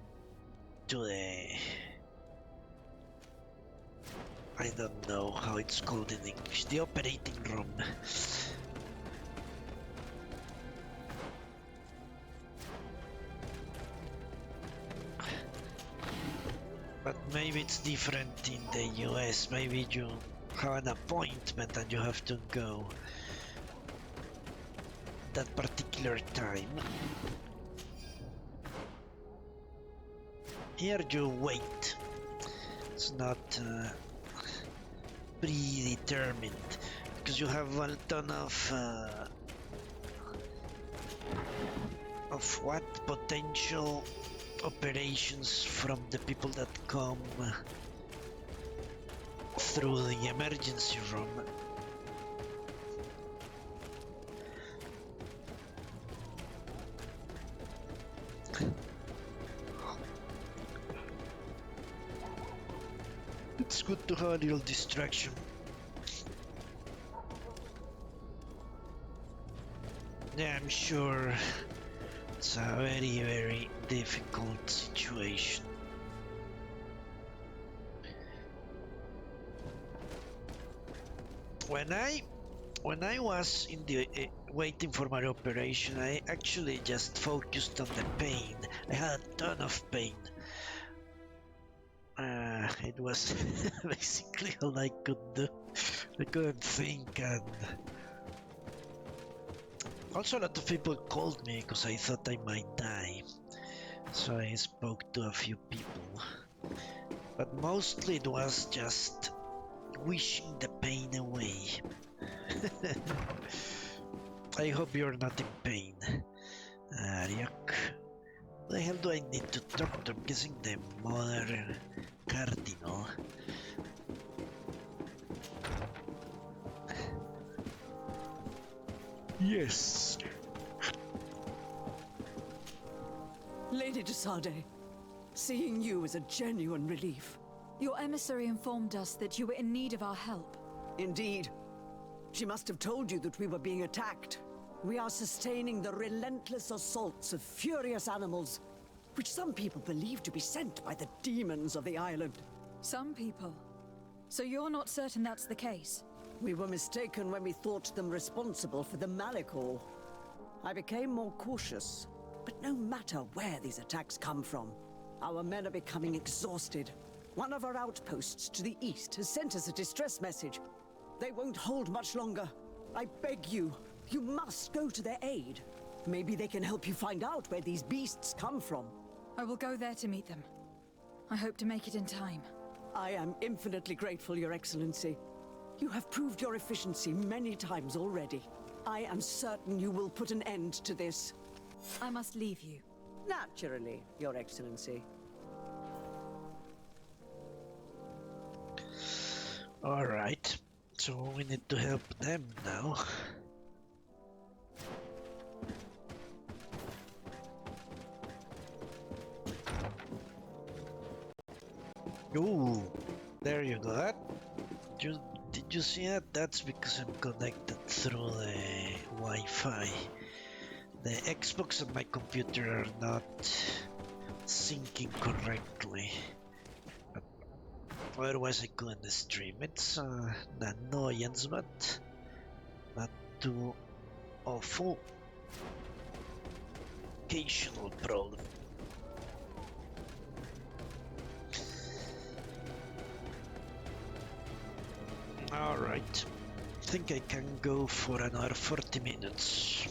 to the, I don't know how it's called in English, the operating room. But maybe it's different in the US. Maybe you have an appointment and you have to go that particular time. Here you wait. It's not predetermined because you have a ton of what potential operations from the people that come through the emergency room. It's good to have a little distraction. Yeah, I'm sure It's a very, very difficult situation. When I was in the waiting for my operation, I actually just focused on the pain. I had a ton of pain. It was basically all I could do. I couldn't think, and also a lot of people called me because I thought I might die. So I spoke to a few people, but mostly it was just wishing the pain away. I hope you're not in pain. Yuck. What the hell do I need to talk to? I'm guessing the Mother Cardinal. Yes. Lady de Sade, seeing you is a genuine relief. Your emissary informed us that you were in need of our help. Indeed. She must have told you that we were being attacked. We are sustaining the relentless assaults of furious animals, which some people believe to be sent by the demons of the island. Some people. So you're not certain that's the case? We were mistaken when we thought them responsible for the Malicor. I became more cautious, but no matter where these attacks come from, our men are becoming exhausted. One of our outposts to the east has sent us a distress message. They won't hold much longer. I beg you, you must go to their aid. Maybe they can help you find out where these beasts come from. I will go there to meet them. I hope to make it in time. I am infinitely grateful, Your Excellency. You have proved your efficiency many times already. I am certain you will put an end to this. I must leave you. Naturally, Your Excellency. Alright, so we need to help them now. Ooh, there you go. Did you see that? That's because I'm connected through the Wi-Fi. The Xbox and my computer are not syncing correctly. But otherwise I couldn't stream. It's an annoyance, but not too awful. Occasional problem. Alright, I think I can go for another 40 minutes.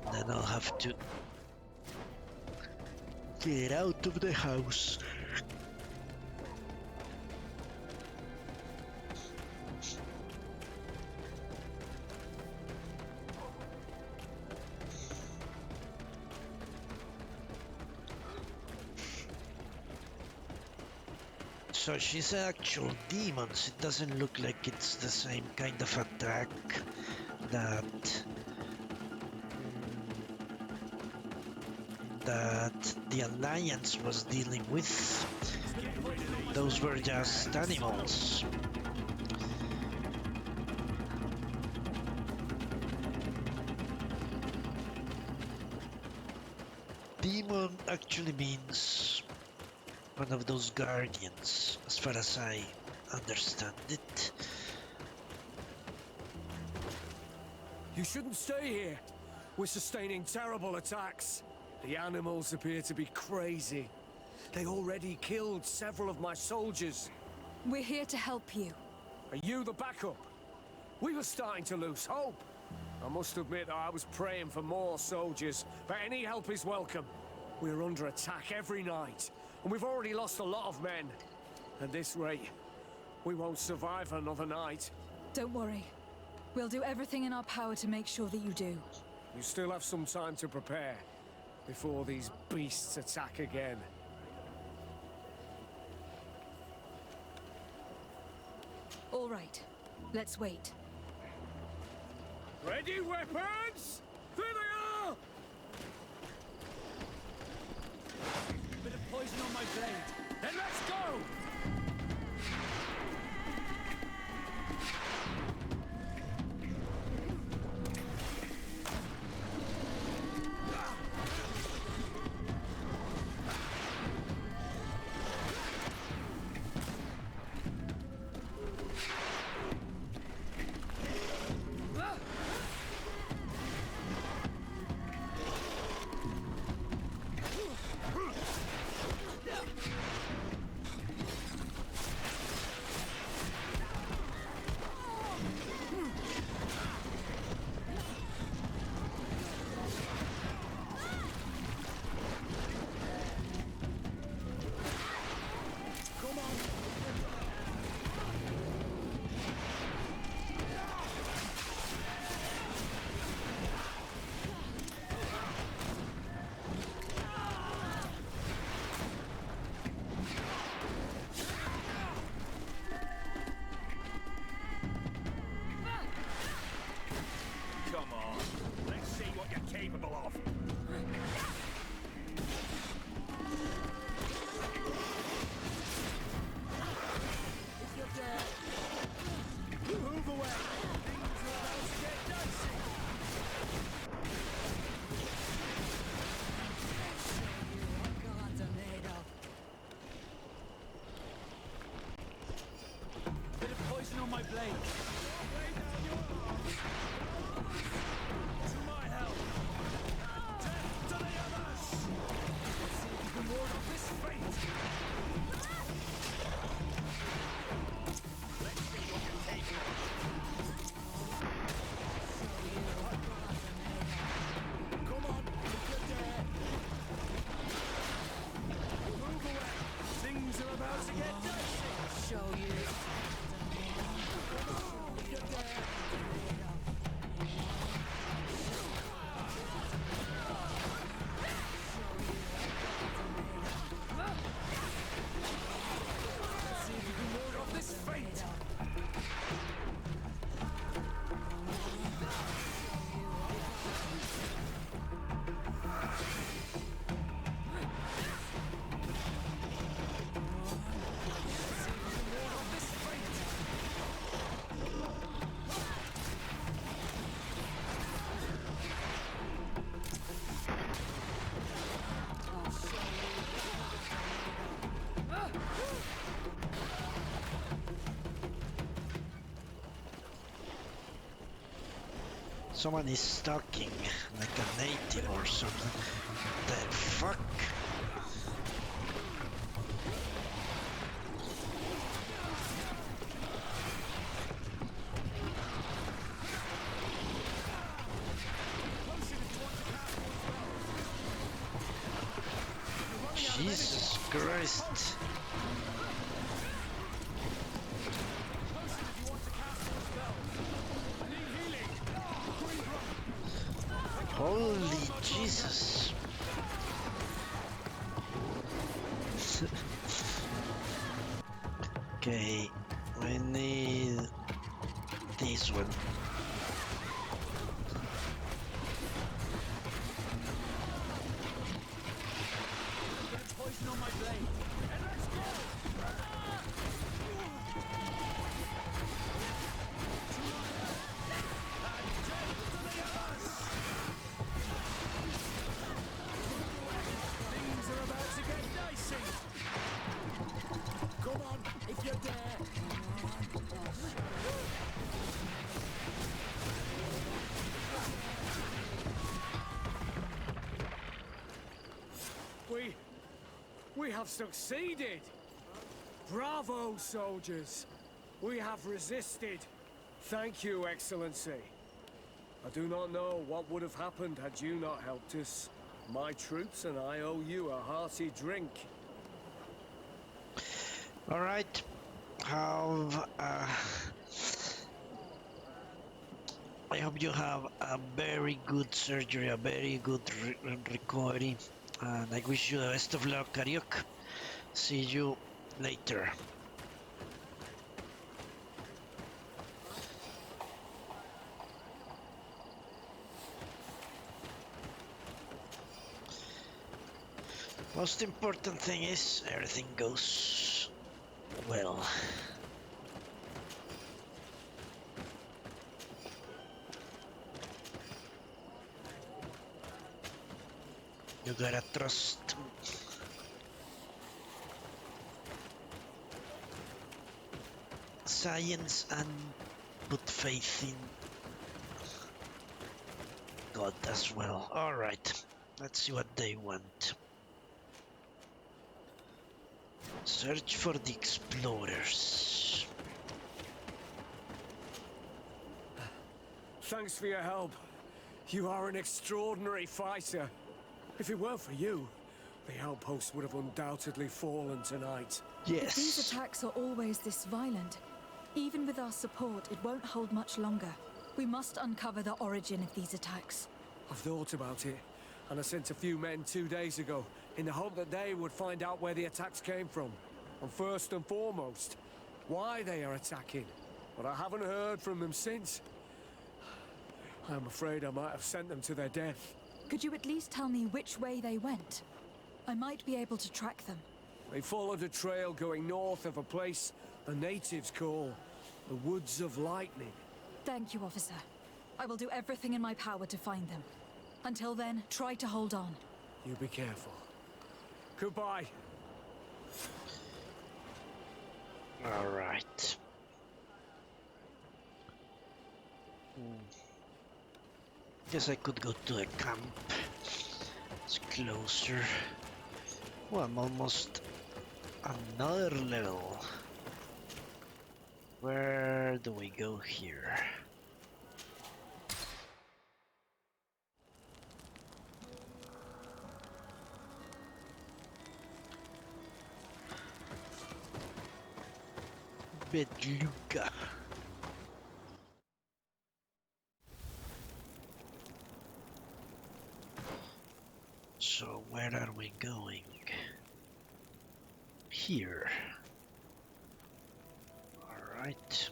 And then I'll have to get out of the house. So she's an actual demon. It doesn't look like it's the same kind of attack that the Alliance was dealing with. Those were just animals. Demon actually means one of those guardians, as far as I understand it. You shouldn't stay here. We're sustaining terrible attacks. The animals appear to be crazy. They already killed several of my soldiers. We're here to help you. Are you the backup? We were starting to lose hope. I must admit I was praying for more soldiers, but any help is welcome. We're under attack every night, and we've already lost a lot of men. At this rate, we won't survive another night. Don't worry. We'll do everything in our power to make sure that you do. You still have some time to prepare before these beasts attack again. All right. Let's wait. Ready, weapons? There they are! Bit of poison on my blade. Then let's go! Someone is stalking, like a native or something. The fuck? Jesus Christ. Holy Jesus. Okay, we need this one. Poison on my blade. And let's go! Things are about to get dicey. Come on, if you dare. We have succeeded! Bravo, soldiers! We have resisted. Thank you, Excellency. I do not know what would have happened had you not helped us. My troops and I owe you a hearty drink. All right. I hope you have a very good surgery, a very good recovery, and I wish you the best of luck, Karyuk. See you later. Most important thing is everything goes well. You gotta trust. Science and put faith in God as well. Alright, let's see what they want. Search for the explorers. Thanks for your help. You are an extraordinary fighter. If it weren't for you, the outpost would have undoubtedly fallen tonight. Yes. If these attacks are always this violent, even with our support, it won't hold much longer. We must uncover the origin of these attacks. I've thought about it, and I sent a few men 2 days ago in the hope that they would find out where the attacks came from. And first and foremost, why they are attacking. But I haven't heard from them since. I'm afraid I might have sent them to their death. Could you at least tell me which way they went? I might be able to track them. They followed a trail going north of a place the natives call the Woods of Lightning. Thank you, officer. I will do everything in my power to find them. Until then, try to hold on. You be careful. Goodbye. All right. Guess I could go to the camp. It's closer. Oh, I'm almost another level. Where do we go here? Bedluka. So where are we going? Here. All right.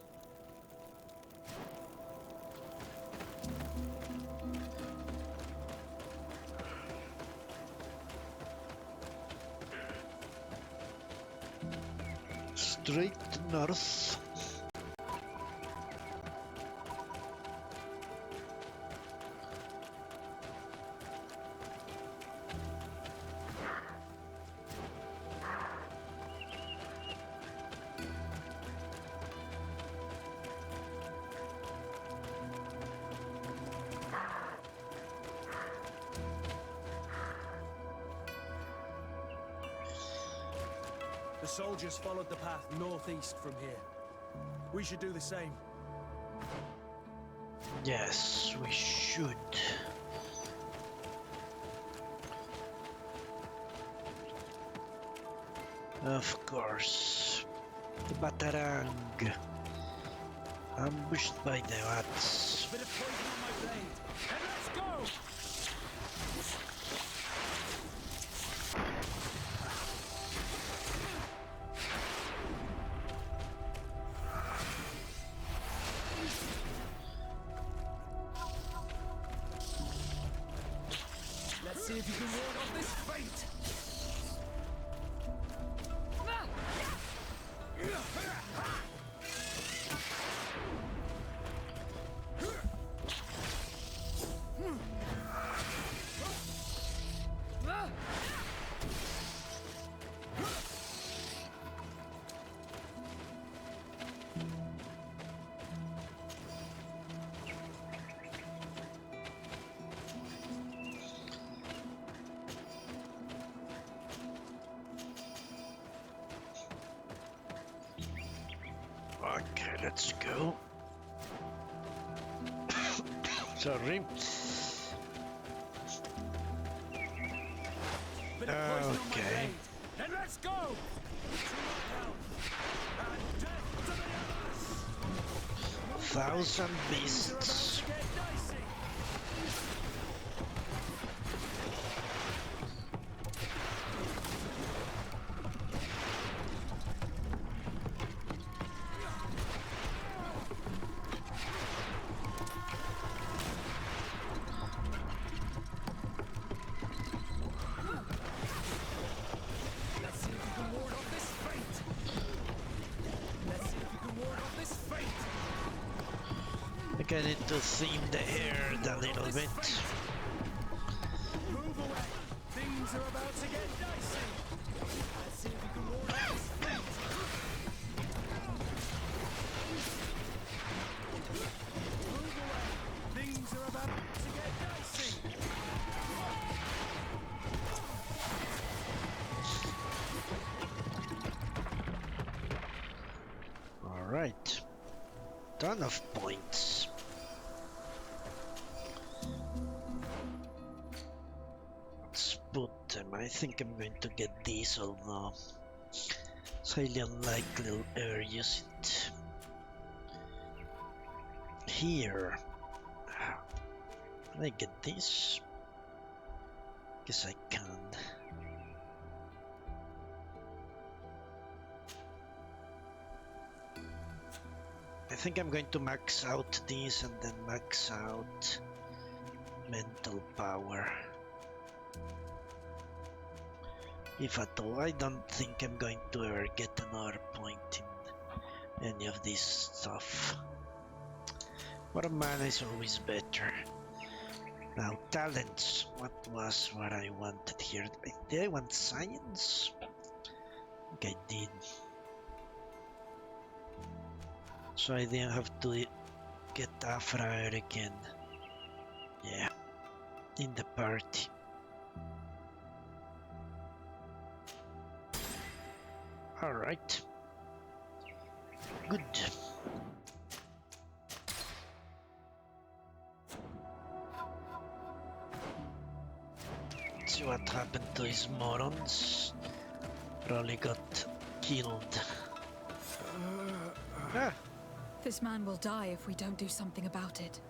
Straight north. The soldiers followed the path northeast from here. We should do the same. Yes, we should. Of course. The Batarang. Ambushed by the rats. Bit of poison on my blade. And let's go! Let's see if you can ward off this fate. Okay, let's go. Sorry. Bit of poison on my Okay. blade. And let's go! And death to the others! 1,000 beasts. Get dicey! Let's see if you can ward off this fate! Let's see if you can ward off this fate! I need to theme the hair a little bit. Move away! Things are about to get dicey! Let's see if you can ward off this fate! Move away! Things are about to get dicey! Alright. Ton of points. Let's put them. I think I'm going to get these, although it's highly unlikely I'll ever use it. Here. Can I get this? Guess I can. I think I'm going to max out these and then max out mental power. If at all, I don't think I'm going to ever get another point in any of this stuff. More mana is always better. Now talents, what was what I wanted here? Did I want science? I think I did. So I didn't have to get Afra again. Yeah, in the party. Alright. Good. Let's see what happened to these morons. Probably got killed. Ah! This man will die if we don't do something about it.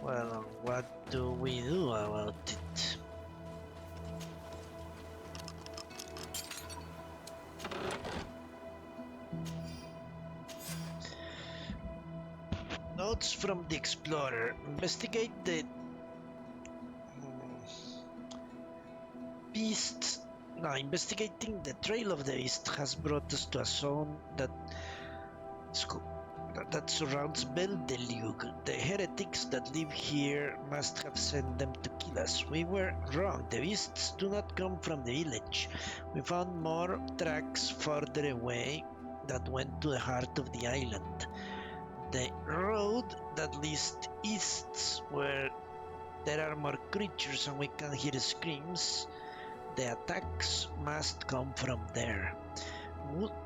Well, what do we do about it? Notes from the Explorer. Investigate the beasts. Now, investigating the trail of the beast has brought us to a zone that surrounds Beldeluge. The heretics that live here must have sent them to kill us. We were wrong. The beasts do not come from the village. We found more tracks further away that went to the heart of the island. The road that leads east, where there are more creatures and we can hear screams, The attacks must come from there.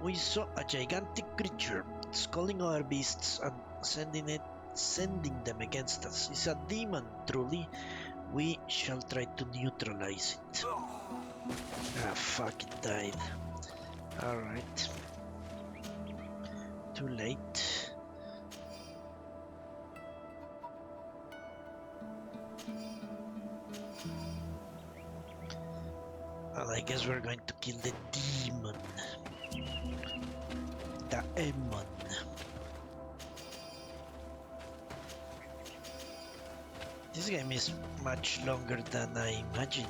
We saw a gigantic creature sculling our beasts and sending them against us. It's a demon, truly. We shall try to neutralize it. Ah, fuck, it died. Alright. Too late. Well, I guess we're going to kill the demon. The Emon. This game is much longer than I imagined.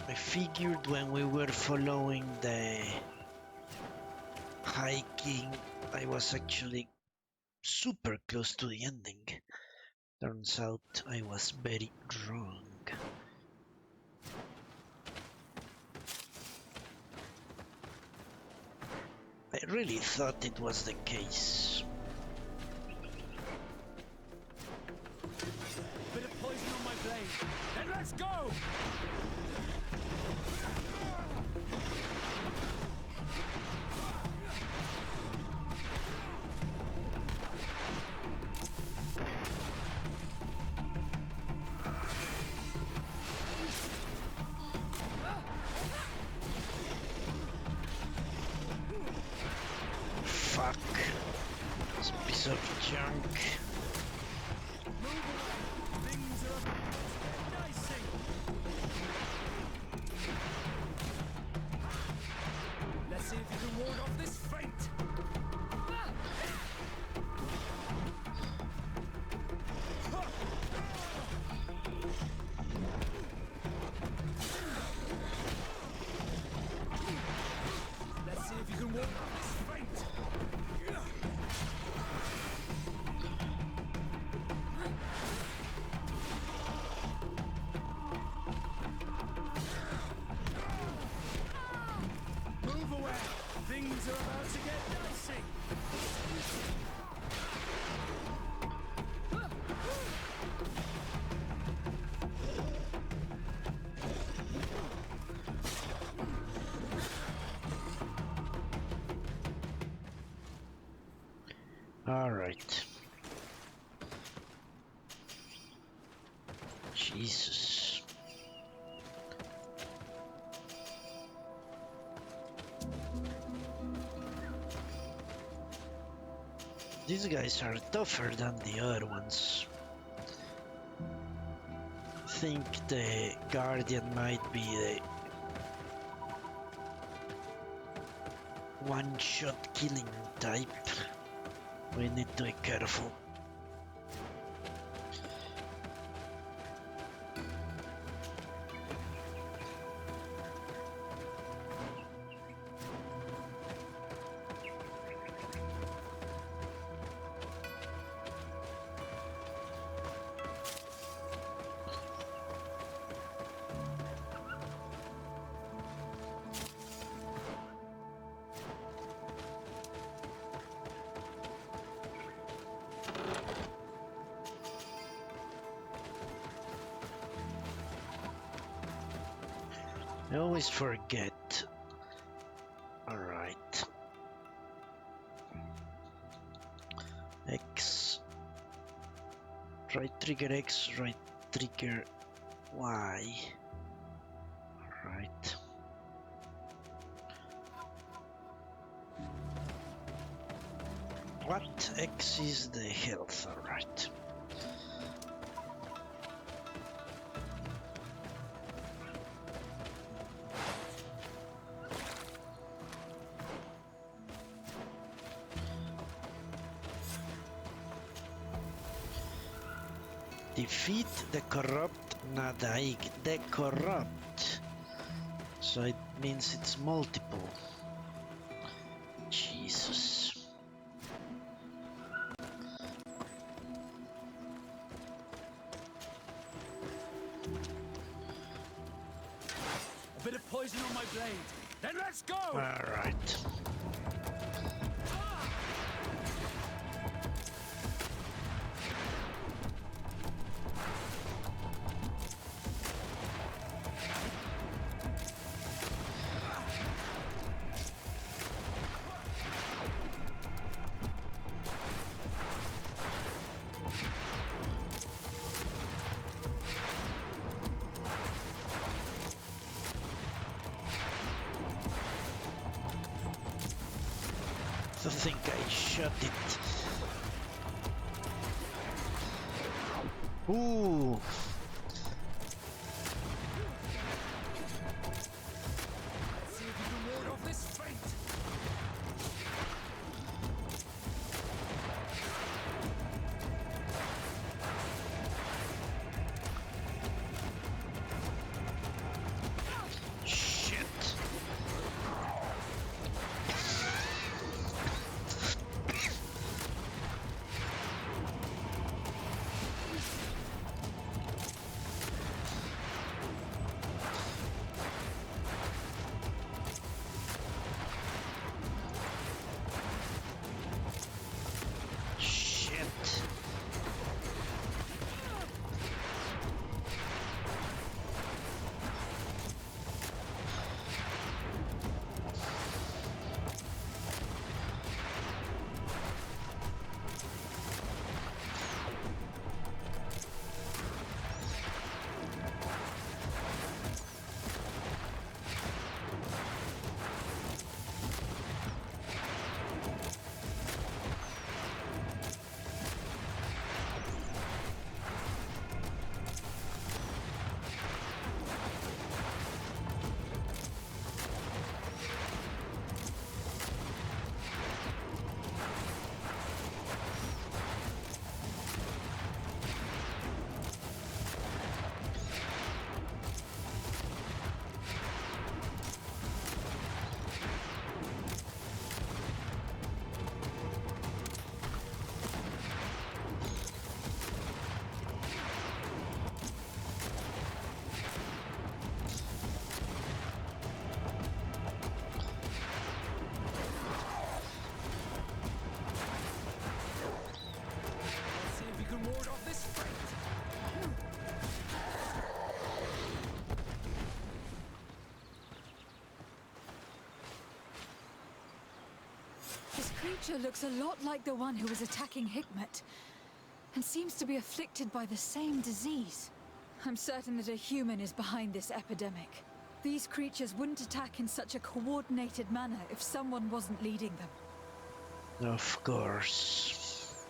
I figured when we were following the hiking, I was actually super close to the ending. Turns out I was very wrong. I really thought it was the case. Bit of poison on my blade. Then let's go! Fuck. This piece of junk. Things are dicey. Let's see if you can ward off this fate. Let's see if you can ward off this fate. Move away! Things are about to get dicey! All right. Jesus. These guys are tougher than the other ones. I think the Guardian might be the one-shot killing type. We need to be careful. I always forget. Alright. X. Right trigger X, right trigger Y. Alright. What? X is the health, alright. Defeat the corrupt Nadaig. The corrupt. So it means it's multiple. Jesus. A bit of poison on my blade. Then let's go! Alright. think I shot it. Ooh. Let's see if you can ward off this fate. Shit. Shit. Let's see if you can ward off this fate. This creature looks a lot like the one who was attacking Hikmet, and seems to be afflicted by the same disease. I'm certain that a human is behind this epidemic. These creatures wouldn't attack in such a coordinated manner if someone wasn't leading them. Of course.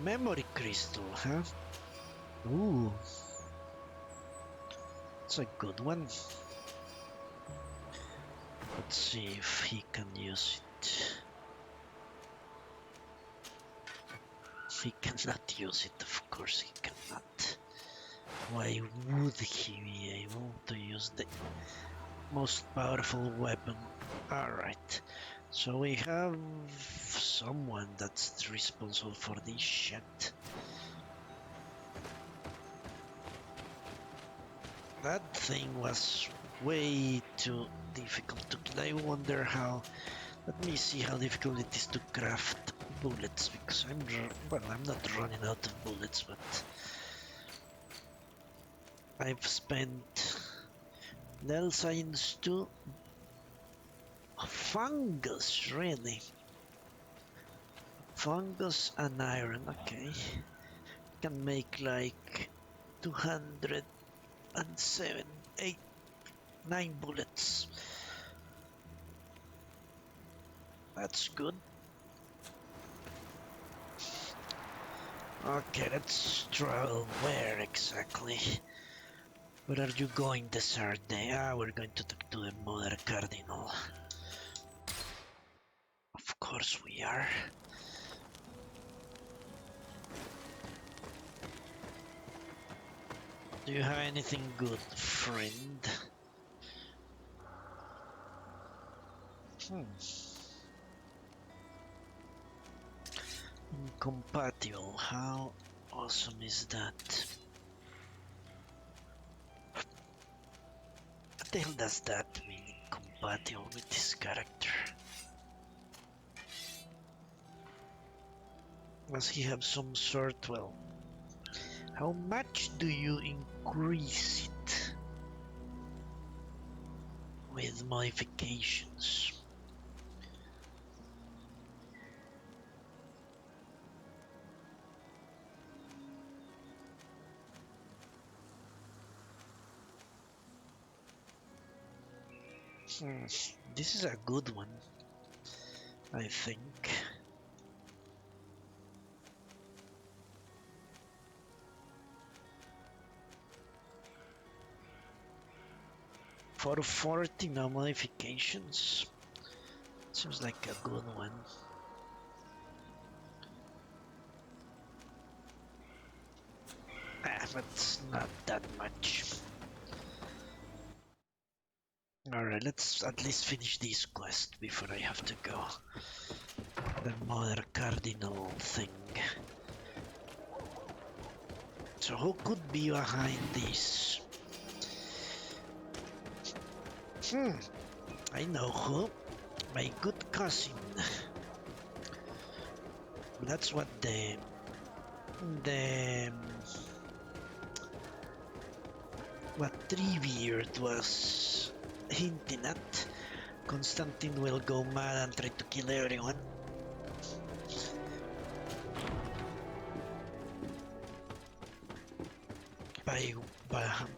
Memory crystal, huh? Ooh. It's a good one. Let's see if he can use it. He cannot use it, of course he cannot. Why would he be able to use the most powerful weapon? Alright, so we have someone that's responsible for this shit. That thing was way too difficult to kill. I wonder how. Let me see how difficult it is to craft bullets, because I'm not running out of bullets, but I've spent Nel Science 2 fungus, really. Fungus and iron, okay. Can make like 207, 8, 9 bullets. That's good. Okay, let's travel where exactly? Where are you going, Desert Day? Ah, we're going to talk to the Mother Cardinal. Of course we are. Do you have anything good, friend? Incompatible, how awesome is that? What the hell does that mean, compatible with this character? Does he have some sort? Well, how much do you increase it with modifications? This is a good one. I think. For 40, no modifications. Seems like a good one. But it's not that much. Alright, let's at least finish this quest before I have to go. The Mother Cardinal thing. So who could be behind this? I know who. My good cousin. That's what the what Treebeard was hinting at. Constantine will go mad and try to kill everyone.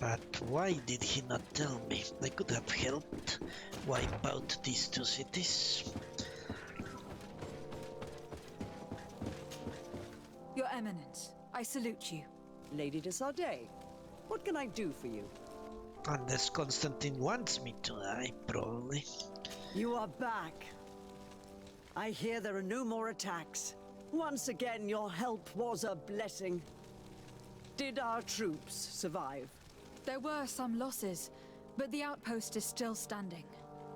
But why did he not tell me? I could have helped wipe out these two cities. Your Eminence, I salute you. Lady de Sardet, what can I do for you? Unless Constantine wants me to die, probably. You are back. I hear there are no more attacks. Once again, your help was a blessing. Did our troops survive? There were some losses, but the outpost is still standing.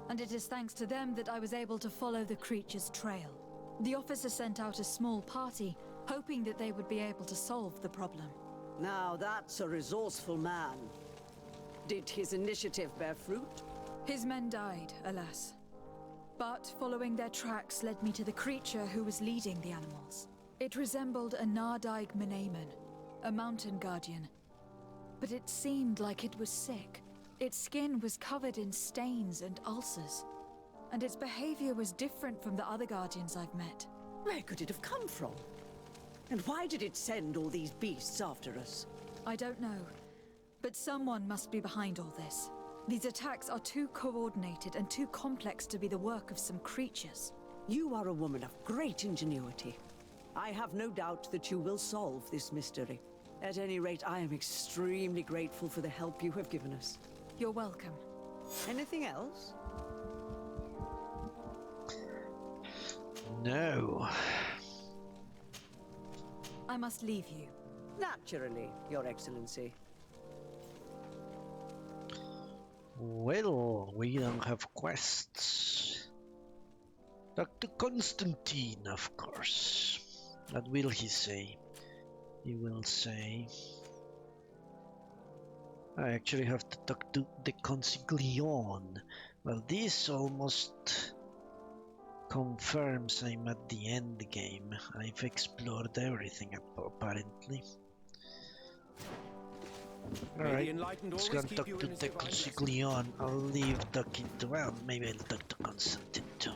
And it is thanks to them that I was able to follow the creature's trail. The officer sent out a small party, hoping that they would be able to solve the problem. Now that's a resourceful man. Did his initiative bear fruit? His men died, alas. But following their tracks led me to the creature who was leading the animals. It resembled a Nardaig Menaemon, a mountain guardian. But it seemed like it was sick. Its skin was covered in stains and ulcers. And its behavior was different from the other guardians I've met. Where could it have come from? And why did it send all these beasts after us? I don't know. But someone must be behind all this. These attacks are too coordinated and too complex to be the work of some creatures. You are a woman of great ingenuity. I have no doubt that you will solve this mystery. At any rate, I am extremely grateful for the help you have given us. You're welcome. Anything else? No. I must leave you. Naturally, Your Excellency. Well, we don't have quests. Dr. Constantine, of course. What will he say? He will say... I actually have to talk to the Consiglione. Well, this almost confirms I'm at the end game. I've explored everything apparently. Alright, let's go and talk to the Consiglione. I'll leave talking to... well, maybe I'll talk to Constantine too.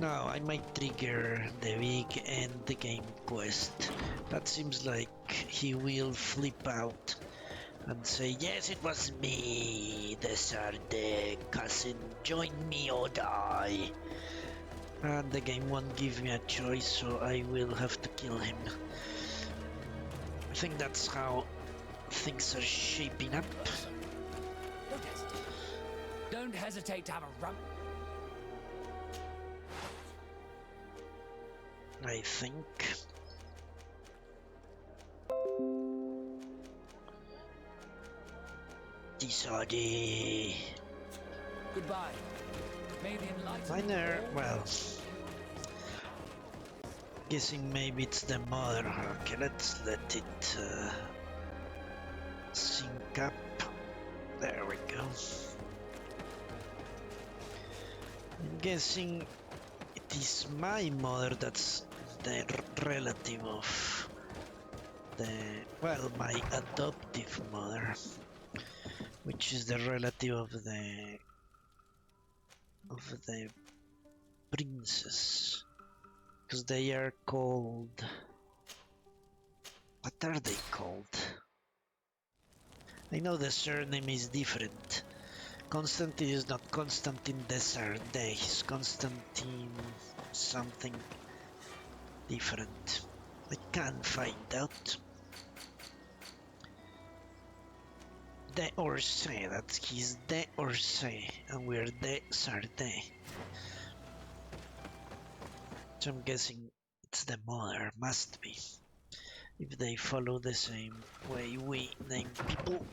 No, I might trigger the big end game quest. That seems like he will flip out and say, yes, it was me, the Sardet cousin, join me or die. And the game won't give me a choice, so I will have to kill him. I think that's how things are shaping up. Don't hesitate to have a run. I think. These are the... Goodbye. May the enlightened... Minor, well... Guessing maybe it's the mother. Okay, let's let it sync up. There we go. I'm guessing it is my mother that's the relative of the, well, my adoptive mother, which is the relative of the princess, because they are called, what are they called? I know the surname is different, Constantine is not Constantine Desarde, he's Constantine something different. I can't find out. De Orsay, that he's De Orsay, and we're De Sardet. So I'm guessing it's the mother, must be. If they follow the same way we name people.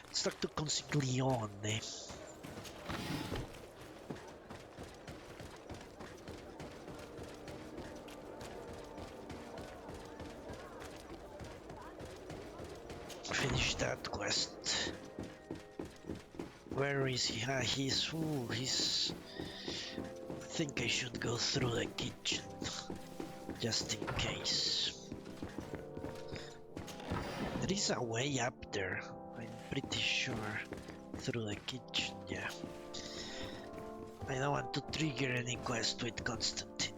Let's talk to Consiglione. Finish that quest. Where is he? Ah, he's... I think I should go through the kitchen. Just in case. There is a way up there. I'm pretty sure. Through the kitchen, yeah. I don't want to trigger any quest with Constantine.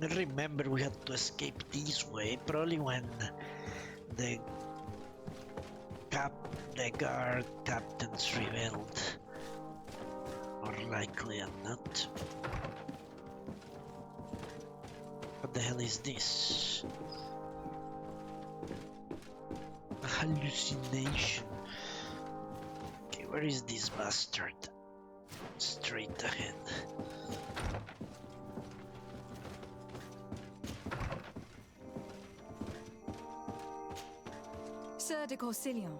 I remember we had to escape this way, probably when the guard captains rebelled. More likely than not. What the hell is this? A hallucination. Okay, where is this bastard? Straight ahead. Sir de Corsilion.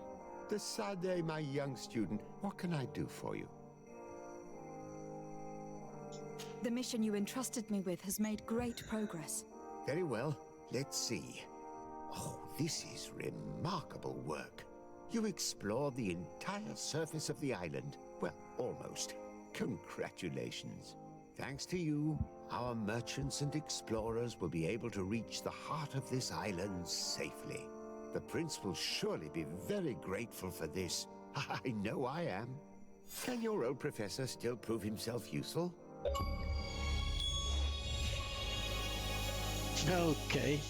De Sade, my young student, what can I do for you? The mission you entrusted me with has made great progress. Very well. Let's see. Oh, this is remarkable work. You explored the entire surface of the island. Well, almost. Congratulations. Thanks to you, our merchants and explorers will be able to reach the heart of this island safely. The prince will surely be very grateful for this. I know I am. Can your old professor still prove himself useful? Okay.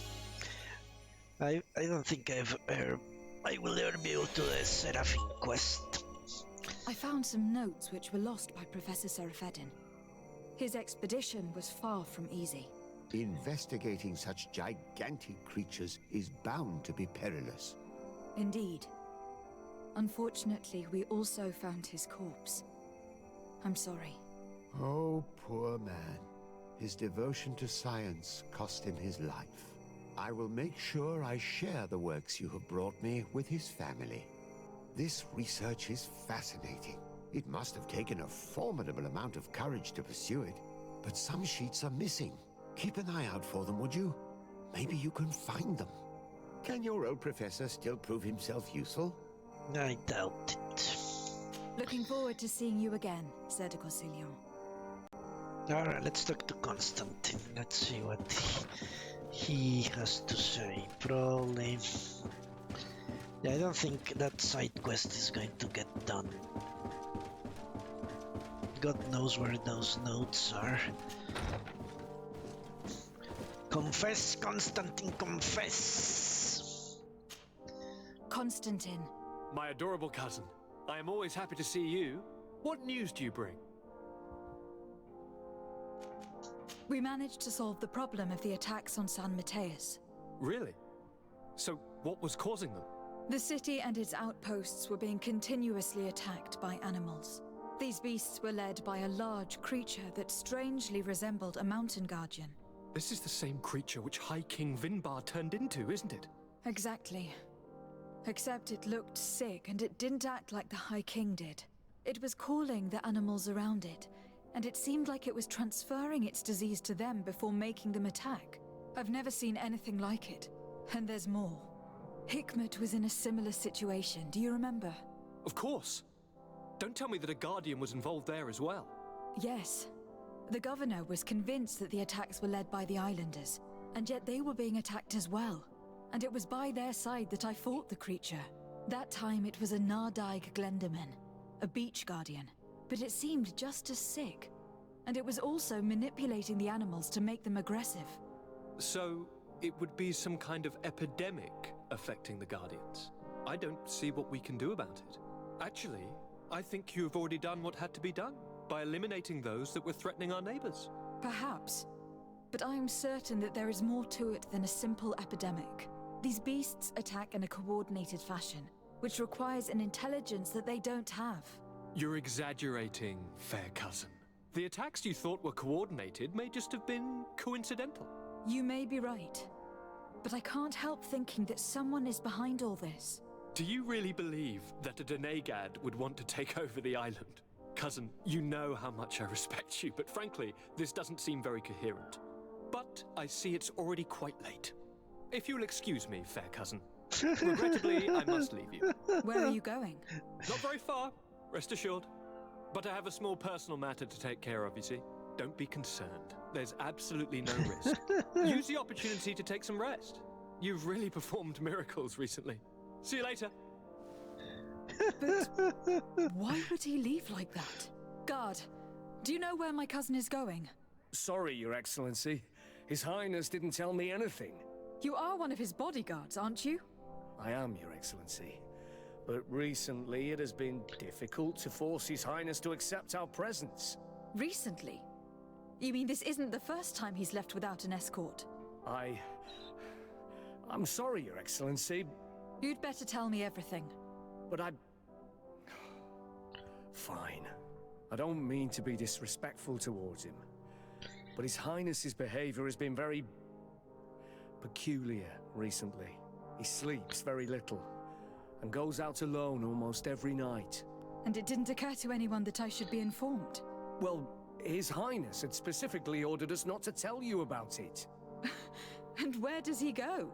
I don't think I will ever be able to do the Seraphim quest. I found some notes which were lost by Professor Seraphedin. His expedition was far from easy. Investigating such gigantic creatures is bound to be perilous. Indeed. Unfortunately, we also found his corpse. I'm sorry. Oh, poor man. His devotion to science cost him his life. I will make sure I share the works you have brought me with his family. This research is fascinating. It must have taken a formidable amount of courage to pursue it, but some sheets are missing. Keep an eye out for them, would you? Maybe you can find them. Can your old professor still prove himself useful? I doubt it. Looking forward to seeing you again, Sir de Corsilion. Alright, let's talk to Constantine. Let's see what he has to say. Probably... Yeah, I don't think that side quest is going to get done. God knows where those notes are. Confess, Constantine, confess! Constantine. My adorable cousin, I am always happy to see you. What news do you bring? We managed to solve the problem of the attacks on San Mateus. Really? So, what was causing them? The city and its outposts were being continuously attacked by animals. These beasts were led by a large creature that strangely resembled a mountain guardian. This is the same creature which High King Vinbar turned into, isn't it? Exactly. Except it looked sick and it didn't act like the High King did. It was calling the animals around it, and it seemed like it was transferring its disease to them before making them attack. I've never seen anything like it. And there's more. Hikmet was in a similar situation, do you remember? Of course. Don't tell me that a Guardian was involved there as well. Yes. The governor was convinced that the attacks were led by the islanders, and yet they were being attacked as well. And it was by their side that I fought the creature. That time it was a Nardaig Glenderman, a beach guardian, but it seemed just as sick. And it was also manipulating the animals to make them aggressive. So, it would be some kind of epidemic affecting the Guardians. I don't see what we can do about it. Actually, I think you've already done what had to be done by eliminating those that were threatening our neighbors. Perhaps. But I am certain that there is more to it than a simple epidemic. These beasts attack in a coordinated fashion, which requires an intelligence that they don't have. You're exaggerating, fair cousin. The attacks you thought were coordinated may just have been coincidental. You may be right. But I can't help thinking that someone is behind all this. Do you really believe that a Denegad would want to take over the island? Cousin, you know how much I respect you, but frankly, this doesn't seem very coherent. But I see it's already quite late. If you'll excuse me, fair cousin. Regrettably, I must leave you. Where are you going? Not very far, rest assured. But I have a small personal matter to take care of, you see. Don't be concerned. There's absolutely no risk. Use the opportunity to take some rest. You've really performed miracles recently. See you later. But why would he leave like that? Guard, do you know where my cousin is going? Sorry, Your Excellency. His Highness didn't tell me anything. You are one of his bodyguards, aren't you? I am, Your Excellency. But recently it has been difficult to force His Highness to accept our presence. Recently? You mean this isn't the first time he's left without an escort? I'm sorry, Your Excellency. You'd better tell me everything. But Fine. I don't mean to be disrespectful towards him. But His Highness's behavior has been very peculiar recently. He sleeps very little and goes out alone almost every night. And it didn't occur to anyone that I should be informed? Well, His Highness had specifically ordered us not to tell you about it. And where does he go?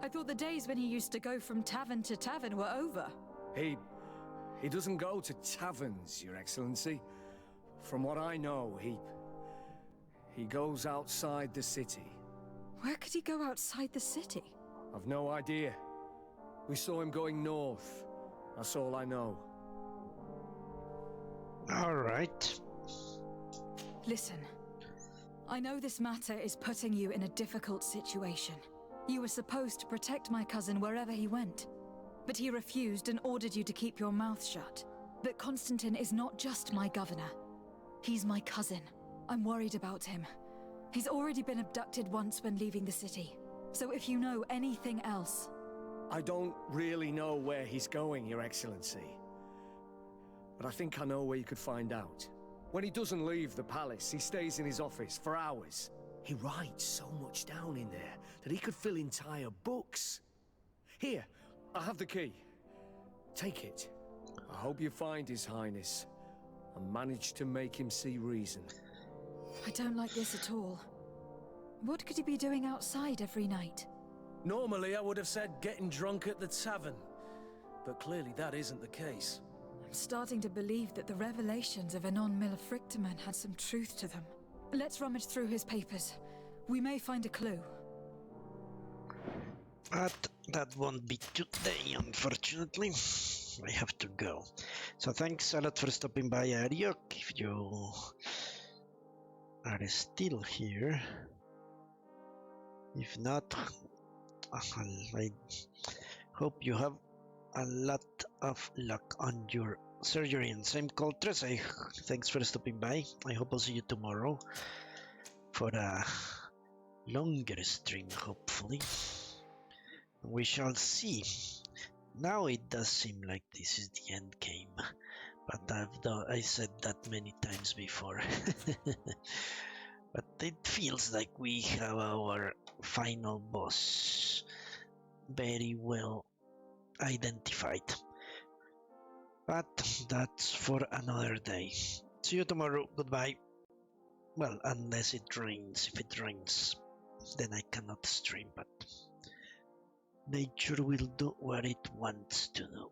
I thought the days when he used to go from tavern to tavern were over. He doesn't go to taverns, Your Excellency. From what I know, he goes outside the city. Where could he go outside the city? I've no idea. We saw him going north. That's all I know. All right. Listen, I know this matter is putting you in a difficult situation. You were supposed to protect my cousin wherever he went, but he refused and ordered you to keep your mouth shut. But Constantine is not just my governor. He's my cousin. I'm worried about him. He's already been abducted once when leaving the city. So if you know anything else... I don't really know where he's going, Your Excellency. But I think I know where you could find out. When he doesn't leave the palace, he stays in his office for hours. He writes so much down in there that he could fill entire books. Here, I have the key. Take it. I hope you find His Highness and manage to make him see reason. I don't like this at all. What could he be doing outside every night? Normally I would have said getting drunk at the tavern, but clearly that isn't the case. I'm starting to believe that the revelations of Anon Millefrictaman had some truth to them. Let's rummage through his papers. We may find a clue. But that won't be today, unfortunately. I have to go. So thanks a lot for stopping by, Ariok. If you are still here. If not, I hope you have a lot of luck on your surgery. And same Coltress, thanks for stopping by. I hope I'll see you tomorrow for a longer stream, hopefully. We shall see. Now it does seem like this is the end game, but I said that many times before. But it feels like we have our final boss very well identified. But that's for another day. See you tomorrow. Goodbye. Well, unless it rains. If it rains, then I cannot stream, but nature will do what it wants to do.